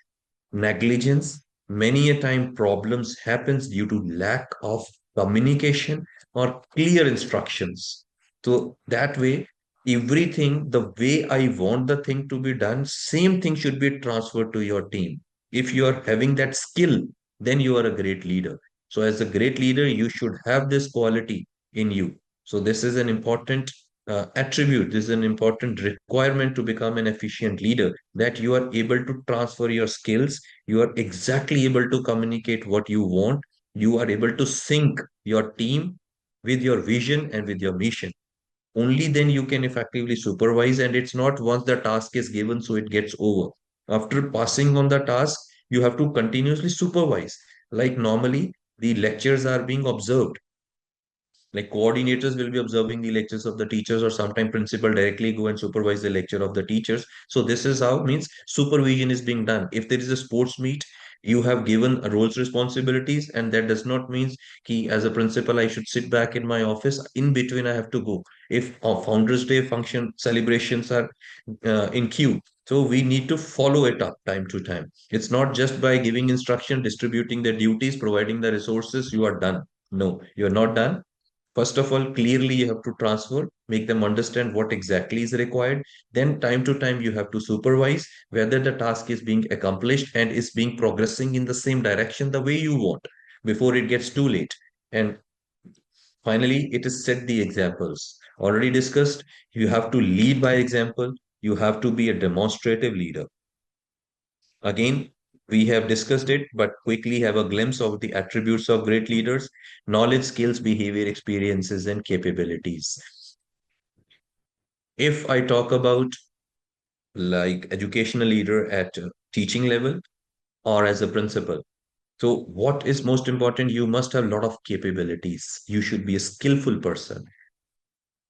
negligence, many a time problems happens due to lack of communication or clear instructions. So that way everything the way I want the thing to be done, same thing should be transferred to your team. If you are having that skill, then you are a great leader. So as a great leader you should have this quality in you. So this is an important attribute, this is an important requirement to become an efficient leader, that you are able to transfer your skills, you are exactly able to communicate what you want, you are able to sync your team with your vision and with your mission. Only then you can effectively supervise, and it's not once the task is given so it gets over. After passing on the task, you have to continuously supervise. Like normally, the lectures are being observed, like coordinators will be observing the lectures of the teachers, or sometime principal directly go and supervise the lecture of the teachers. So this is how means supervision is being done. If there is a sports meet, you have given roles responsibilities, and that does not mean ki as a principal I should sit back in my office. In between I have to go. If Founders Day function celebrations are in queue, so we need to follow it up time to time. It's not just by giving instruction, distributing the duties, providing the resources, you are done. No, you're not done. First of all, clearly you have to transfer, make them understand what exactly is required. Then time to time you have to supervise whether the task is being accomplished and is being progressing in the same direction the way you want before it gets too late. And finally, it is set the examples. Already discussed, you have to lead by example. You have to be a demonstrative leader. Again, we have discussed it, but quickly have a glimpse of the attributes of great leaders: knowledge, skills, behavior, experiences, and capabilities. If I talk about like educational leader at teaching level or as a principal, so what is most important? You must have a lot of capabilities. You should be a skillful person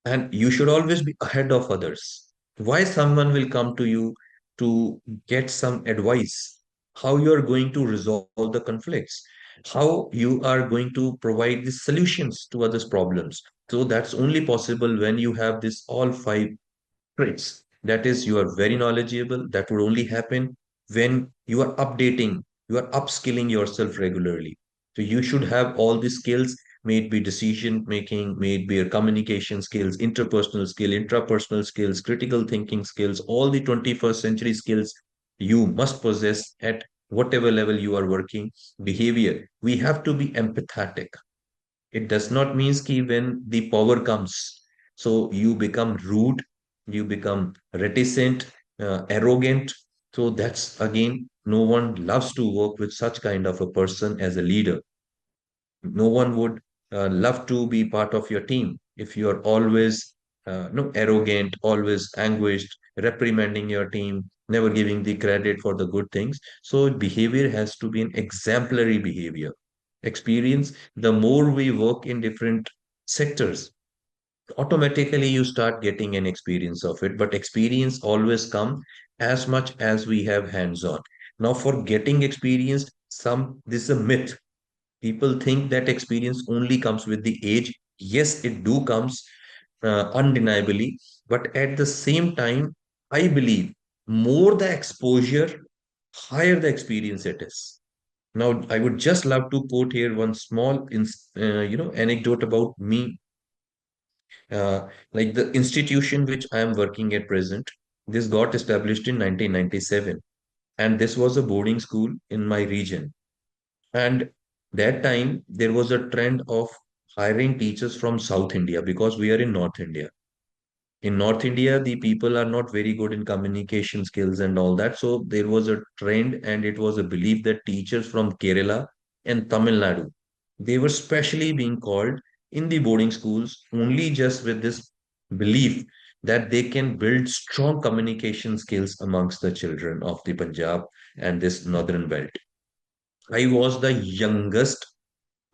and you should always be ahead of others. Why someone will come to you to get some advice? how you are going to resolve the conflicts, how you are going to provide the solutions to others' problems. So that's only possible when you have this all five traits. That is, you are very knowledgeable. That would only happen when you are updating, you are upskilling yourself regularly. So you should have all the skills, may it be decision making, may it be your communication skills, interpersonal skill, intrapersonal skills, critical thinking skills, all the 21st century skills you must possess at whatever level you are working. Behavior. We have to be empathetic. It does not mean कि when the power comes, so you become rude, you become reticent, arrogant. So that's again, no one loves to work with such kind of a person as a leader. No one would love to be part of your team if you are always no arrogant, always anguished, reprimanding your team, never giving the credit for the good things. So behavior has to be an exemplary behavior. Experience, the more we work in different sectors, automatically you start getting an experience of it. But experience always come as much as we have hands on. Now, for getting experienced, some this is a myth. People think that experience only comes with the age. Yes, it do comes undeniably, but at the same time, I believe more the exposure, higher the experience it is. Now, I would just love to quote here one small, anecdote about me. Like the institution which I am working at present, this got established in 1997, and this was a boarding school in my region. And that time there was a trend of hiring teachers from South India because we are in North India. In North India, the people are not very good in communication skills and all that. So there was a trend, and it was a belief that teachers from Kerala and Tamil Nadu, they were specially being called in the boarding schools only just with this belief that they can build strong communication skills amongst the children of the Punjab and this northern belt. I was the youngest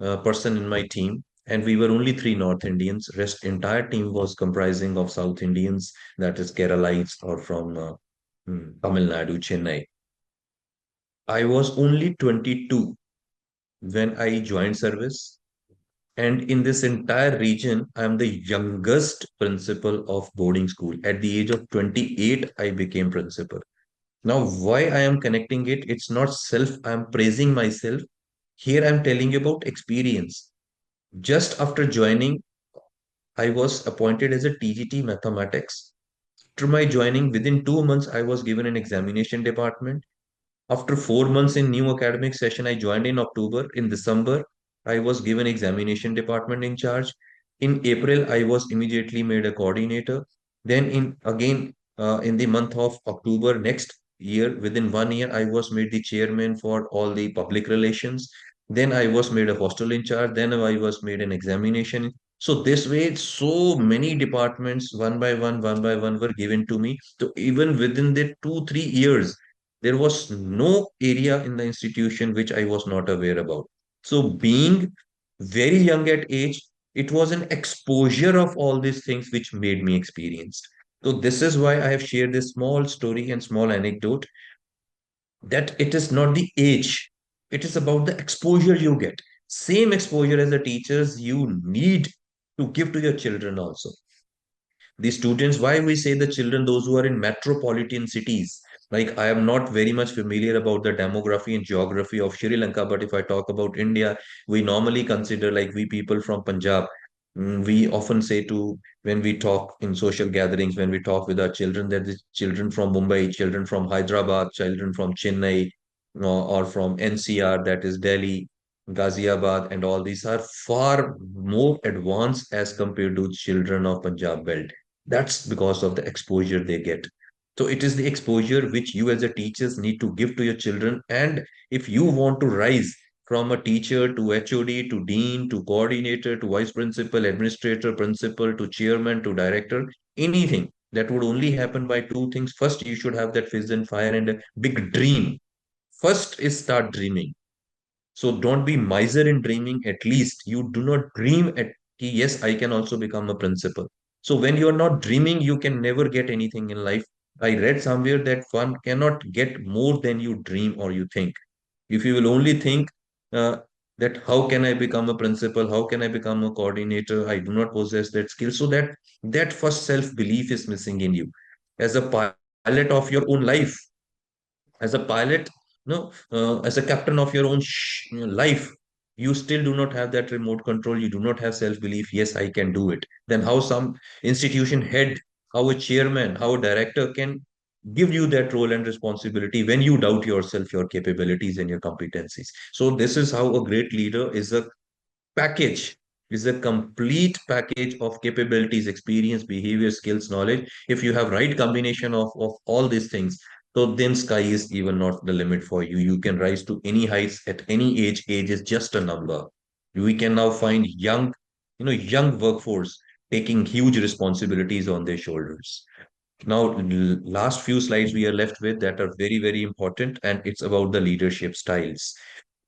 person in my team, and we were only three North Indians. Rest entire team was comprising of South Indians, that is Keralites or from Tamil Nadu, Chennai. I was only 22 when I joined service, and in this entire region, I am the youngest principal of boarding school. At the age of 28, I became principal. Now, why I am connecting it? It's not self. I am praising myself. Here, I'm telling you about experience. Just after joining, I was appointed as a TGT mathematics. After my joining, within 2 months, I was given an examination department. After 4 months in new academic session, I joined in October. In December, I was given examination department in charge. In April, I was immediately made a coordinator. Then in the month of October next year, within 1 year, I was made the chairman for all the public relations. Then I was made a hostel in charge. Then I was made an examination. So this way, so many departments, one by one, were given to me. So even within the 2, 3 years, there was no area in the institution which I was not aware about. So, being very young at age, it was an exposure of all these things which made me experienced. So, this is why I have shared this small story and small anecdote that it is not the age, it is about the exposure you get. Same exposure as the teachers you need to give to your children also. The students, why we say the children, those who are in metropolitan cities, like I am not very much familiar about the demography and geography of Sri Lanka, but if I talk about India, we normally consider, like we people from Punjab, we often say to, when we talk in social gatherings, when we talk with our children, that the children from Mumbai, children from Hyderabad, children from Chennai, or from NCR, that is Delhi, Ghaziabad, and all these are far more advanced as compared to children of Punjab belt. That's because of the exposure they get. So it is the exposure which you as a teachers need to give to your children. And if you want to rise from a teacher to HOD to dean to coordinator to vice principal, administrator, principal to chairman to director, anything, that would only happen by two things. First, you should have that vision, fire, and a big dream. First is start dreaming. So don't be miser in dreaming. At least you do not dream at, "Ki, yes, I can also become a principal." So when you are not dreaming, you can never get anything in life. I read somewhere that one cannot get more than you dream or you think. If you will only think uh, that how can I become a principal, how can I become a coordinator, I do not possess that skill. So that first self-belief is missing in you. As a pilot of your own life, as a pilot, no, as a captain of your own life, you still do not have that remote control. You do not have self-belief. Yes, I can do it. Then how some institution head, how a chairman, how a director can give you that role and responsibility when you doubt yourself, your capabilities and your competencies. So this is how a great leader is a package, is a complete package of capabilities, experience, behavior, skills, knowledge. If you have right combination of all these things, so then sky is even not the limit for you. You can rise to any heights at any age. Age is just a number. We can now find young workforce taking huge responsibilities on their shoulders. Now, last few slides we are left with that are very, very important, and it's about the leadership styles.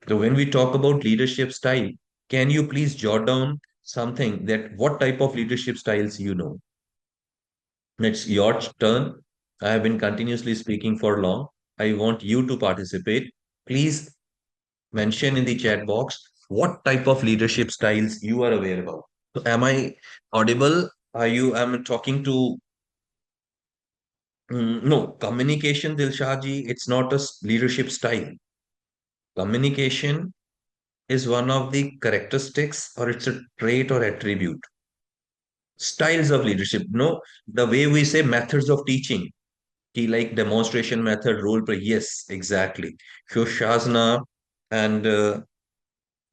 So when we talk about leadership style, can you please jot down something that what type of leadership styles you know? It's your turn. I have been continuously speaking for long. I want you to participate. Please mention in the chat box what type of leadership styles you are aware about. So am I audible? Are you am talking to no communication, Dilshad ji? It's not a leadership style. Communication is one of the characteristics or it's a trait or attribute. Styles of leadership, no, the way we say methods of teaching, he like demonstration method, role play. Yes, exactly. Shoshazna and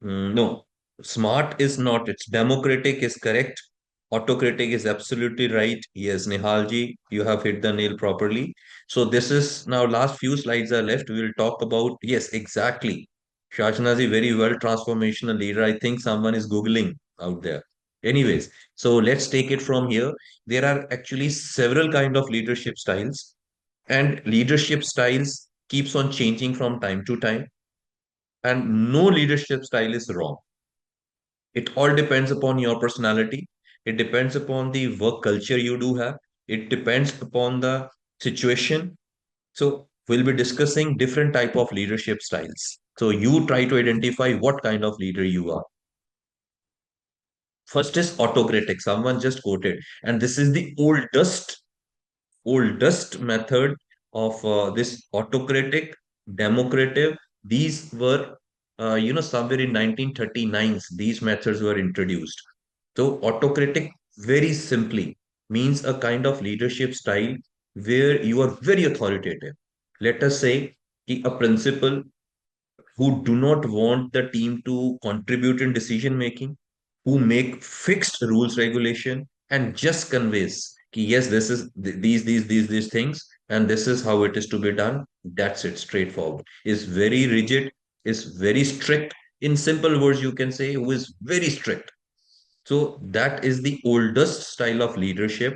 no, smart is not. It's democratic is correct. Autocratic is absolutely right. Yes, Nihalji, you have hit the nail properly. So this is now last few slides are left. We will talk about, yes, exactly. Shashna is a very well transformational leader. I think someone is Googling out there. Anyways, so let's take it from here. There are actually several kind of leadership styles, and leadership styles keeps on changing from time to time, and no leadership style is wrong. It all depends upon your personality. It depends upon the work culture you do have. It depends upon the situation. So we'll be discussing different type of leadership styles. So you try to identify what kind of leader you are. First is autocratic. Someone just quoted, and this is the oldest method of this autocratic, democratic. These were, somewhere in 1939s, these methods were introduced. So, autocratic, very simply, means a kind of leadership style where you are very authoritative. Let us say a principal who do not want the team to contribute in decision making, who make fixed rules regulation and just conveys ki, yes, this is these things, and this is how it is to be done. That's it, straightforward. Is very rigid, is very strict. In simple words, you can say who is very strict. So that is the oldest style of leadership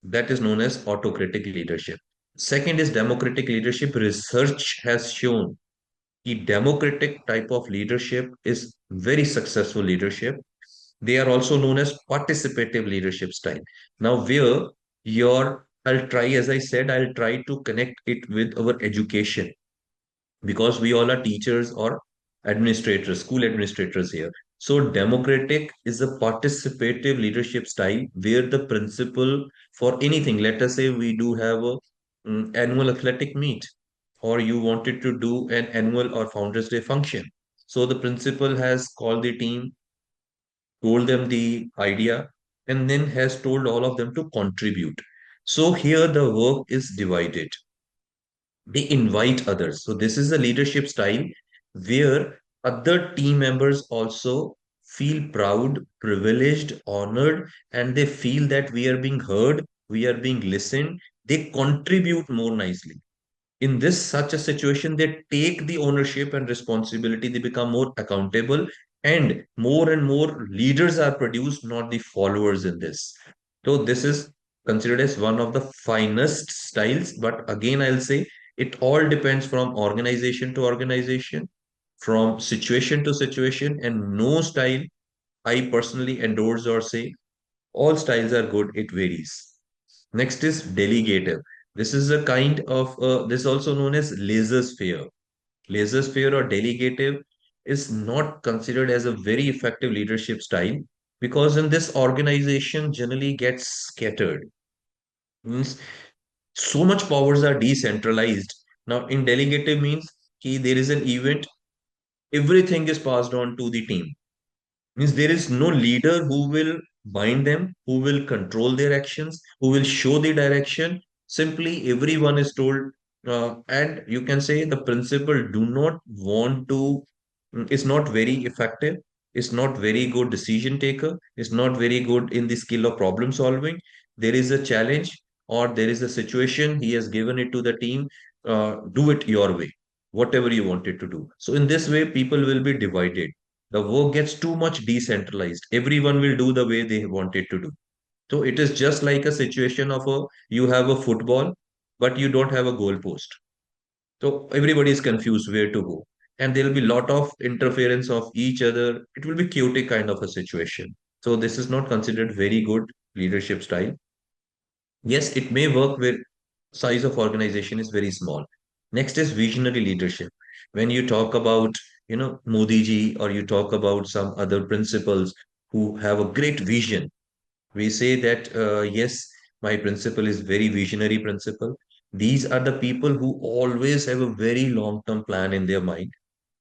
that is known as autocratic leadership. Second is democratic leadership. Research has shown the democratic type of leadership is very successful leadership. They are also known as participative leadership style. Now, where I'll try, as I said, I'll try to connect it with our education because we all are teachers or administrators, school administrators here. So, democratic is a participative leadership style where the principal for anything, let us say we do have a annual athletic meet, or you wanted to do an annual or Founders Day function. So, the principal has called the team, told them the idea, and then has told all of them to contribute. So, here the work is divided. They invite others. So this is a leadership style where other team members also feel proud, privileged, honored, and they feel that we are being heard, we are being listened. They contribute more nicely. In this such a situation, they take the ownership and responsibility. They become more accountable, and more leaders are produced, not the followers in this. So this is considered as one of the finest styles. But again, I'll say it all depends from organization to organization, from situation to situation, and no style I personally endorse or say all styles are good. It varies. Next is delegative. This is a kind of, this is also known as laser sphere. Laser sphere or delegative is not considered as a very effective leadership style because in this organization generally gets scattered. Means so much powers are decentralized. Now, in delegative means there is an event, everything is passed on to the team. Means there is no leader who will bind them, who will control their actions, who will show the direction. Simply everyone is told, and you can say the principal do not want to, is not very effective, is not very good decision taker, is not very good in the skill of problem solving. There is a challenge or there is a situation, he has given it to the team, do it your way, whatever you wanted to do. So in this way, people will be divided, the work gets too much decentralized. Everyone will do the way they want it to do. So it is just like a situation of a you have a football, but you don't have a goal post. So everybody is confused where to go. And there will be a lot of interference of each other. It will be chaotic kind of a situation. So this is not considered very good leadership style. Yes, it may work where size of organization is very small. Next is visionary leadership. When you talk about, Modi ji, or you talk about some other principals who have a great vision, we say that, yes, my principal is very visionary principal. These are the people who always have a very long-term plan in their mind.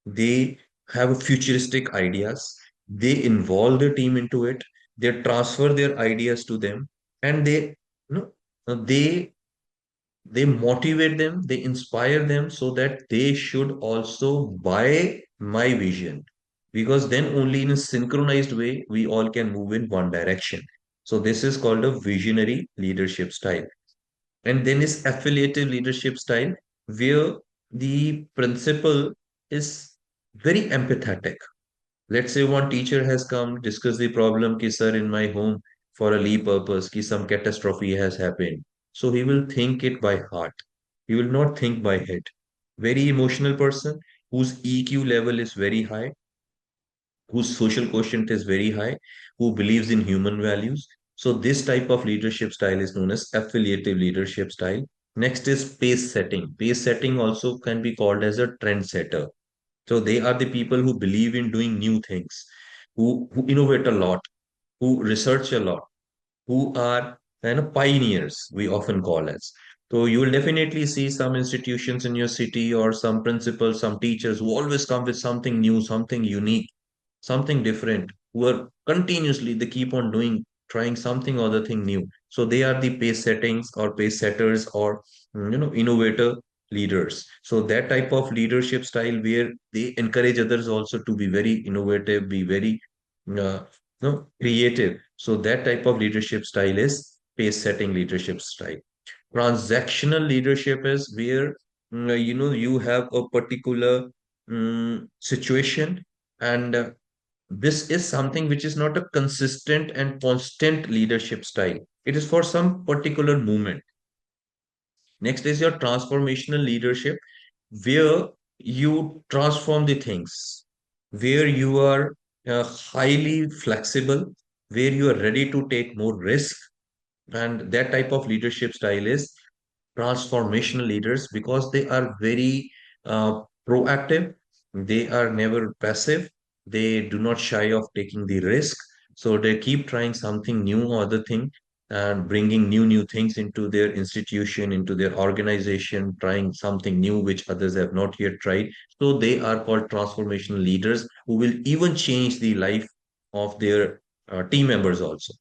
They have futuristic ideas. They involve the team into it. They transfer their ideas to them, and you know, they motivate them, they inspire them so that they should also buy my vision. Because then only in a synchronized way we all can move in one direction. So this is called a visionary leadership style. And then is affiliative leadership style, where the principal is very empathetic. Let's say one teacher has come, discuss the problem, ki sir, in my home for a leave purpose, ki some catastrophe has happened. So he will think it by heart. He will not think by head. Very emotional person whose EQ level is very high, whose social quotient is very high, who believes in human values. So this type of leadership style is known as affiliative leadership style. Next is pace setting. Pace setting also can be called as a trend setter. So they are the people who believe in doing new things, who innovate a lot, who research a lot, who are pioneers, we often call as. So you will definitely see some institutions in your city or some principals, some teachers who always come with something new, something unique, something different, who are continuously, they keep on doing, trying something or other thing new. So they are the pace settings or pace setters or innovator leaders. So that type of leadership style where they encourage others also to be very innovative, be very creative. So that type of leadership style is pace setting leadership style. Transactional leadership is where you have a particular situation, and this is something which is not a consistent and constant leadership style. It is for some particular movement. Next is your transformational leadership, where you transform the things, where you are highly flexible, where you are ready to take more risk. And that type of leadership style is transformational leaders because they are very proactive. They are never passive. They do not shy of taking the risk. So they keep trying something new or other thing and bringing new things into their institution, into their organization, trying something new which others have not yet tried. So they are called transformational leaders who will even change the life of their team members also.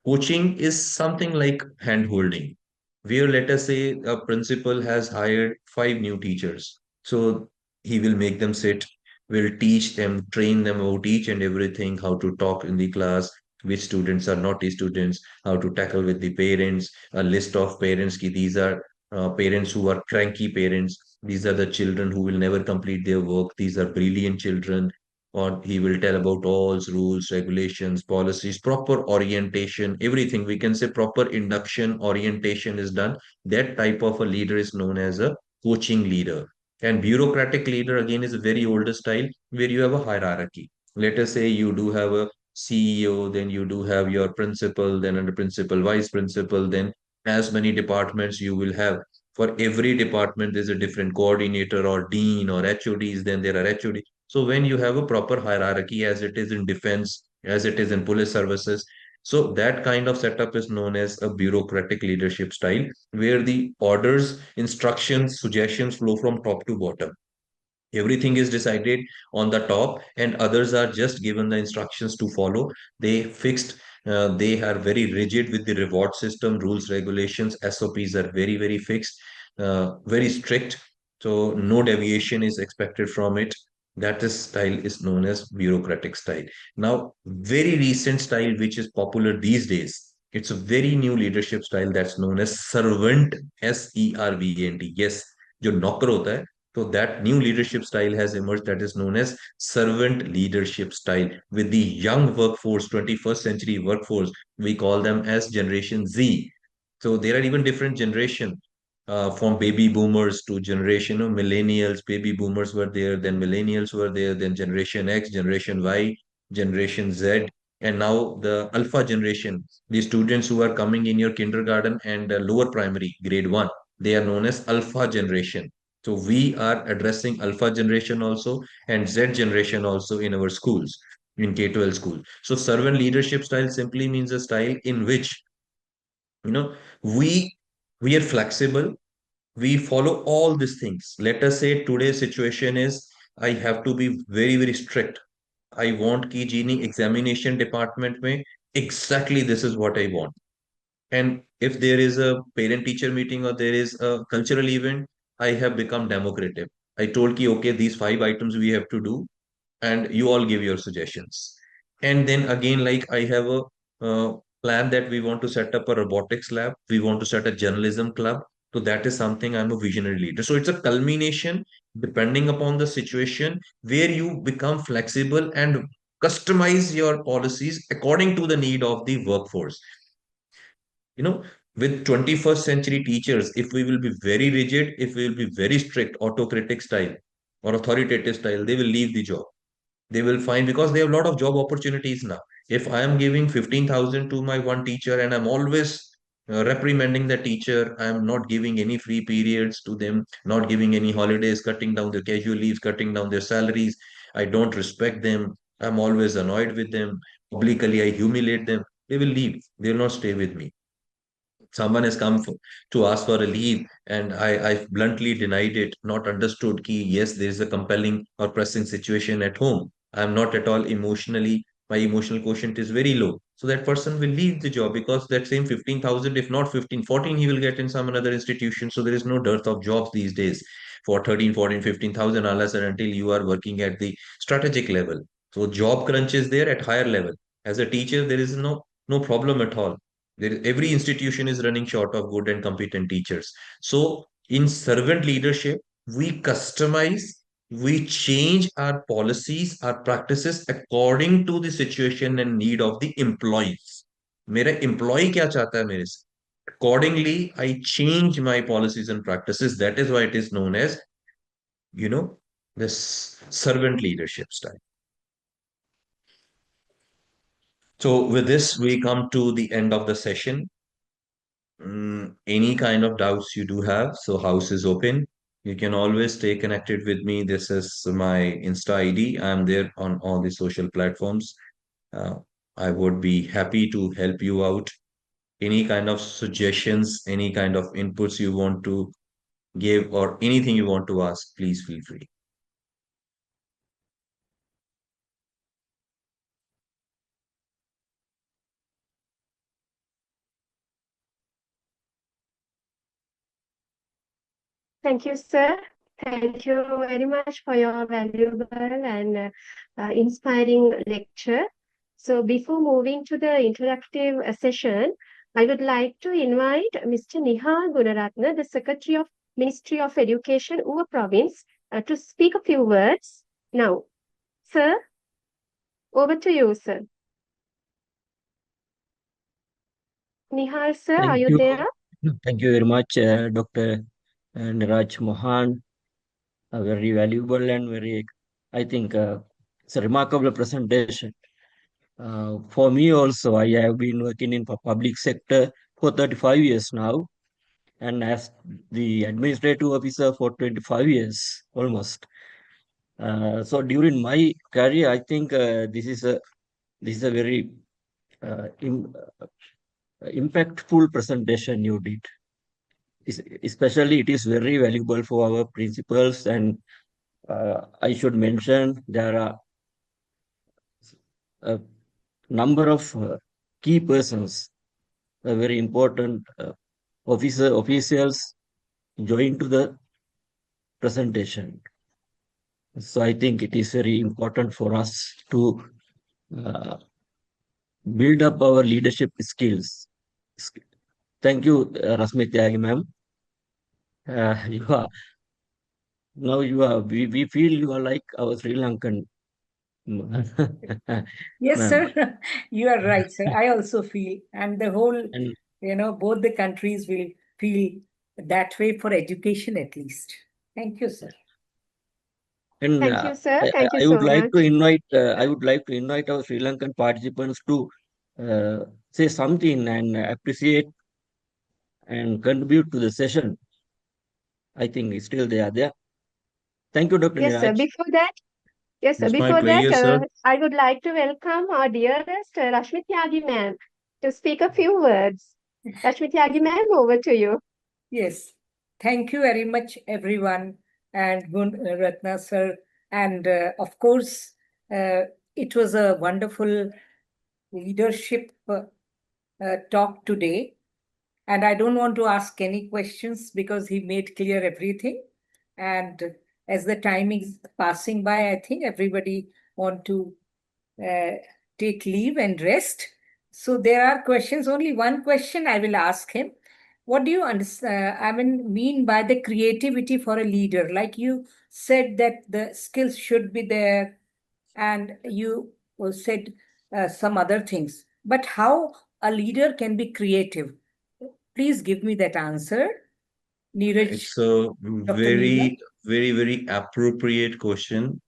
Coaching is something like hand holding, where let us say a principal has hired five new teachers. So he will make them sit, will teach them, train them about each and everything, how to talk in the class, which students are naughty students, how to tackle with the parents, a list of parents. Ki these are parents who are cranky parents. These are the children who will never complete their work. These are brilliant children, or he will tell about all rules, regulations, policies, proper orientation, everything. We can say proper induction orientation is done. That type of a leader is known as a coaching leader. And bureaucratic leader again is a very older style where you have a hierarchy. Let us say you do have a CEO, then you do have your principal, then under principal, vice principal, then as many departments you will have. For every department, there's a different coordinator or dean or HODs, then there are HOD. So when you have a proper hierarchy, as it is in defense, as it is in police services, so that kind of setup is known as a bureaucratic leadership style, where the orders, instructions, suggestions flow from top to bottom. Everything is decided on the top, and others are just given the instructions to follow. They are very rigid with the reward system, rules, regulations, SOPs are very, very fixed, very strict. So no deviation is expected from it. That is style is known as bureaucratic style. Now, very recent style which is popular these days, it's a very new leadership style that's known as servant, SERVANT. Yes, जो नौकर होता है, so that new leadership style has emerged, that is known as servant leadership style. With the young workforce, 21st century workforce, we call them as Generation Z. So there are even different generation, from baby boomers to generation of millennials. Baby boomers were there, then millennials were there, then Generation X, Generation Y, Generation Z, and now the Alpha generation. The students who are coming in your kindergarten and lower primary, grade one, they are known as Alpha generation. So we are addressing Alpha generation also and Z generation also in our schools, in K-12 school. So servant leadership style simply means a style in which, you know, we we are flexible. We follow all these things. Let us say today's situation is I have to be very, very strict. I want ki genie examination department mein exactly this is what I want. And if there is a parent teacher meeting or there is a cultural event, I have become democratic. I told ki, okay, these five items we have to do, and you all give your suggestions. And then again, like I have a plan that we want to set up a robotics lab, we want to set a journalism club. So that is something I'm a visionary leader. So it's a culmination depending upon the situation where you become flexible and customize your policies according to the need of the workforce. You know, with 21st century teachers, if we will be very rigid, if we will be very strict, autocratic style or authoritative style, they will leave the job. They will find, because they have a lot of job opportunities now. If I am giving 15,000 to my one teacher and I'm always reprimanding the teacher, I'm not giving any free periods to them, not giving any holidays, cutting down their casual leaves, cutting down their salaries, I don't respect them, I'm always annoyed with them, publicly I humiliate them, they will leave, they will not stay with me. Someone has come to ask for a leave and I bluntly denied it, not understood ki yes, there is a compelling or pressing situation at home. I'm not at all emotionally, my emotional quotient is very low. So that person will leave the job because that same 15,000, if not 15, 14, he will get in some another institution. So there is no dearth of jobs these days for 13, 14, 15,000 unless and until you are working at the strategic level. So job crunch is there at higher level. As a teacher, there is no problem at all. Every institution is running short of good and competent teachers. So, in servant leadership, we customize, we change our policies, our practices according to the situation and need of the employees. मेरा employee क्या चाहता है मेरे से? Accordingly, I change my policies and practices. That is why it is known as, you know, this servant leadership style. So, with this, we come to the end of the session. Any kind of doubts you do have, so house is open. You can always stay connected with me. This is my Insta ID. I'm there on all the social platforms. Uh, I would be happy to help you out. Any kind of suggestions, any kind of inputs you want to give, or anything you want to ask, please feel free. Thank you, sir. Thank you very much for your valuable and inspiring lecture. So, before moving to the interactive session, I would like to invite Mr. Nihal Gunaratna, the Secretary of Ministry of Education, Uva Province, to speak a few words. Now, sir, over to you, sir. Nihal, sir, are Thank you you. there? Thank you very much, Dr. Raj Mohan. A very valuable and very, I think, it's a remarkable presentation. For me also, I have been working in public sector for 35 years now, and as the administrative officer for 25 years almost. So during my career, I think this is a very impactful presentation you did. Especially, it is very valuable for our principals, and I should mention there are a number of key persons, very important officials joined to the presentation. So I think it is very important for us to uh, build up our leadership skills. Thank you, Rasmi Tyagi ma'am. You are now you are we feel you are like our Sri Lankan Yes, ma'am. sir. You are right, sir. I also feel, and the whole, And both the countries will feel that way for education at least. Thank you, sir. and Thank you, sir. I, Thank you I would so like to much. invite our Sri Lankan participants to uh, say something and appreciate and contribute to the session. I think still they are there. Thank you, Dr. Yes, sir. Niraj. It's my Before that, pleasure, sir. I would like to welcome our dearest Rashmi Tyagi ma'am to speak a few words. Rashmi Tyagi ma'am, over to you. Yes. Thank you very much, everyone, and Gun Ratna, sir. And of course, it was a wonderful leadership talk today. And I don't want to ask any questions because he made clear everything. And as the time is passing by, I think everybody want to uh, take leave and rest. So there are questions. Only one question I will ask him. What do you understand? Mean by the creativity for a leader? Like you said that the skills should be there, and you said some other things. But how a leader can be creative? Please give me that answer, Neeraj, It's a Dr. Neeraj. very, very, very appropriate question.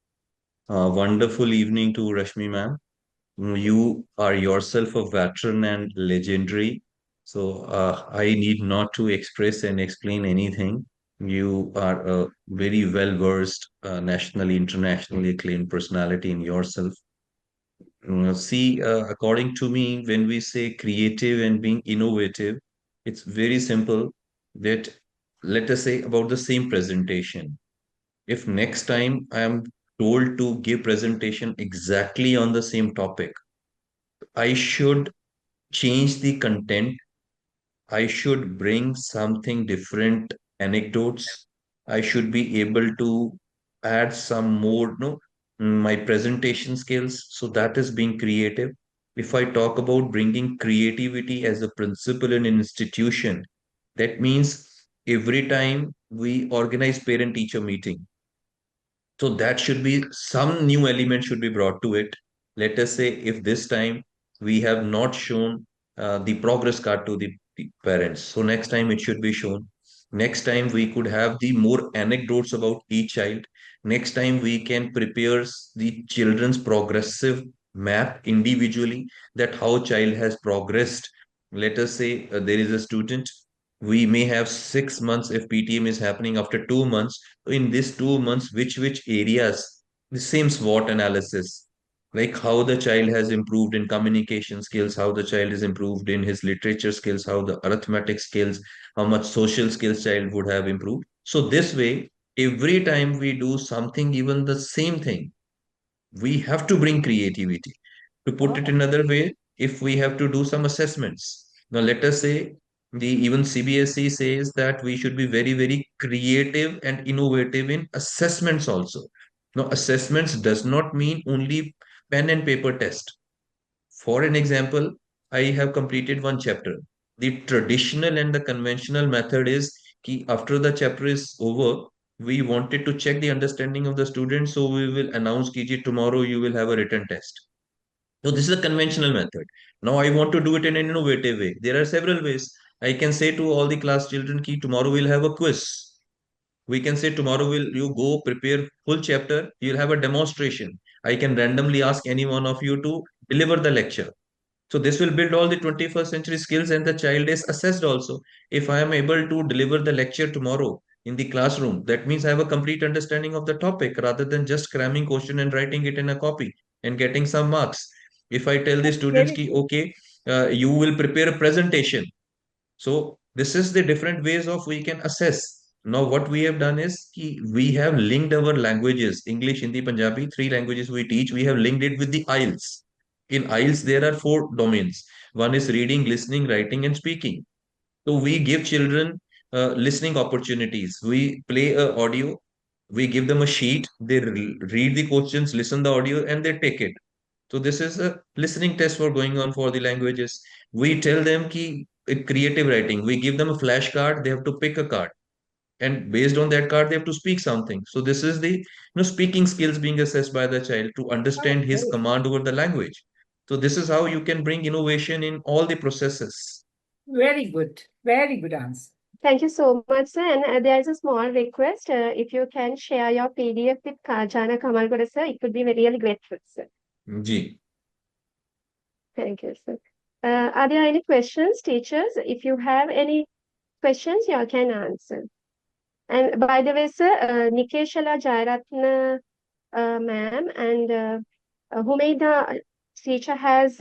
Wonderful evening to Rashmi ma'am. You are yourself a veteran and legendary, so I need not to express and explain anything. You are a very well versed, nationally, internationally acclaimed personality in yourself. See, according to me, when we say creative and being innovative, it's very simple that let us say about the same presentation. If next time I am told to give presentation exactly on the same topic, I should change the content. I should bring something different anecdotes. I should be able to add some more, no, my presentation skills. So that is being creative. If I talk about bringing creativity as a principle in an institution, that means every time we organize parent-teacher meeting, so that should be some new element should be brought to it. Let us say if this time we have not shown the progress card to the parents, so next time it should be shown. Next time we could have the more anecdotes about each child. Next time we can prepare the children's progressive map individually that how child has progressed. Let us say there is a student. We may have 6 months if PTM is happening after 2 months in these 2 months, which areas, the same SWOT analysis, like how the child has improved in communication skills, how the child is improved in his literature skills, how the arithmetic skills, how much social skills child would have improved. So this way, every time we do something, even the same thing, we have to bring creativity. To put it Oh, another way, if we have to do some assessments, now let us say the even CBSE says that we should be very, very creative and innovative in assessments also. Now, assessments does not mean only pen and paper test. For an example, I have completed one chapter. The traditional and the conventional method is ki after the chapter is over, we wanted to check the understanding of the student, so we will announce ki tomorrow you will have a written test. So this is a conventional method. Now I want to do it in an innovative way. There are several ways. I can say to all the class children ki tomorrow we'll have a quiz. We can say tomorrow will you go prepare full chapter, you'll have a demonstration. I can randomly ask any one of you to deliver the lecture. So this will build all the 21st century skills, and the child is assessed also. If I am able to deliver the lecture tomorrow in the classroom, that means I have a complete understanding of the topic rather than just cramming question and writing it in a copy and getting some marks. If I tell the students Very ki, good. okay, you will prepare a presentation. So this is the different ways of we can assess. Now what we have done is we have linked our languages, English, Hindi, Punjabi, three languages we teach. We have linked it with the IELTS. In IELTS, there are four domains. One is reading, listening, writing, and speaking. So we give children listening opportunities. We play a audio. We give them a sheet. They read the questions, listen the audio, and they take it. So this is a listening test for going on for the languages. We tell them ki creative writing. We give them a flashcard. They have to pick a card, and based on that card, they have to speak something. So this is the speaking skills being assessed by the child to Oh, understand his very, command over the language. So this is how you can bring innovation in all the processes. very good. Very good answer. Thank you so much, sir. And there is a small request. If you can share your PDF with Jana Kamalgoda, sir, it would be really grateful, sir. Ji. Thank you, sir. Are there any questions, teachers? If you have any questions, you all can answer. And by the way, sir, Nikeshala Jairatna ma'am and Humeida teacher has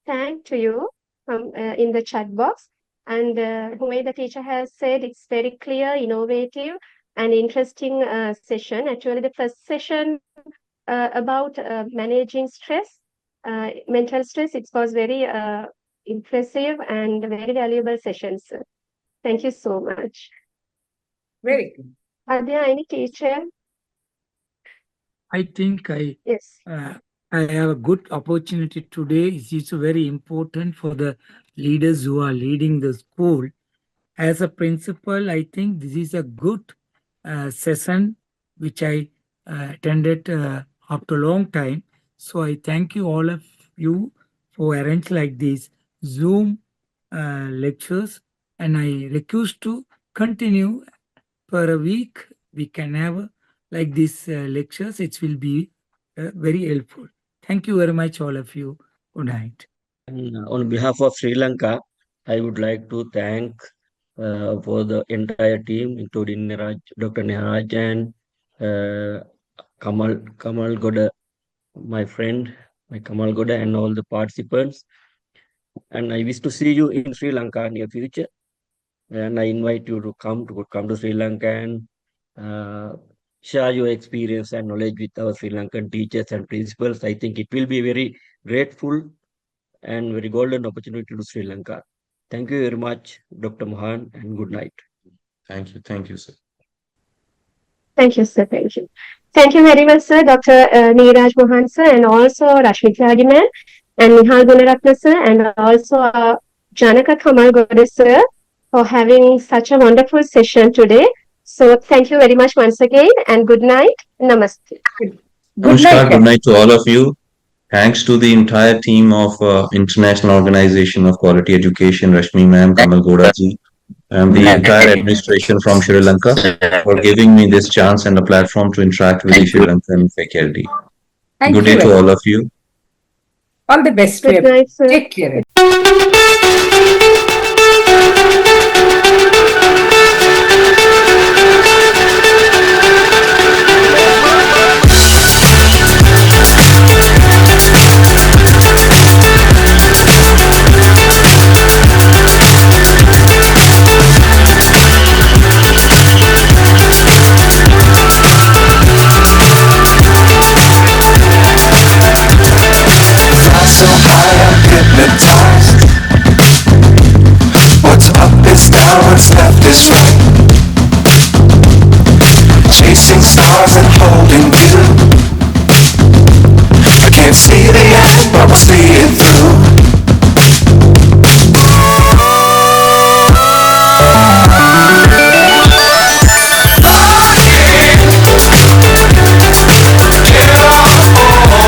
thanked to you in the chat box. And Humeida teacher has said it's very clear, innovative, and interesting session. Actually, the first session about managing stress, mental stress, it was very impressive and very valuable session, sir. Thank you so much. Very good. Are there any teacher? I think Yes. I have a good opportunity today. It's very important for the leaders who are leading the school. As a principal, I think this is a good session which I attended after a long time. So I thank you all of you for arrange like this Zoom lectures, and I request to continue for a week. We can have like these lectures. It will be very helpful. Thank you very much, all of you. Good night. And on behalf of Sri Lanka, I would like to thank for the entire team, including Dr. Niraj and Kamal Goda, my friend, my Kamal Goda, and all the participants. And I wish to see you in Sri Lanka near future. And I invite you to come to Sri Lanka and share your experience and knowledge with our Sri Lankan teachers and principals. I think it will be very grateful and very golden opportunity to Sri Lanka. Thank you very much, Dr. Mohan, and good night. Thank you. Thank you, sir. Thank you, sir. Thank you. Thank you very much, sir, Dr. Neeraj Mohan, sir, and also Rashmi Tyagi ma'am, and Nihal Gunaratna, sir, and also Janaka Kamal Gode, sir, for having such a wonderful session today. So thank you very much once again, and good night. Namaste. Good Namaskar, night. good night to all of you. Thanks to the entire team of International Organization of Quality Education, Rashmi ma'am, Kamal Goda ji, and the entire administration from Sri Lanka for giving me this chance and a platform to interact with the Sri Lankan faculty. Thank Good you. day to all of you. All the best to Good everyone. night, sir. Take care.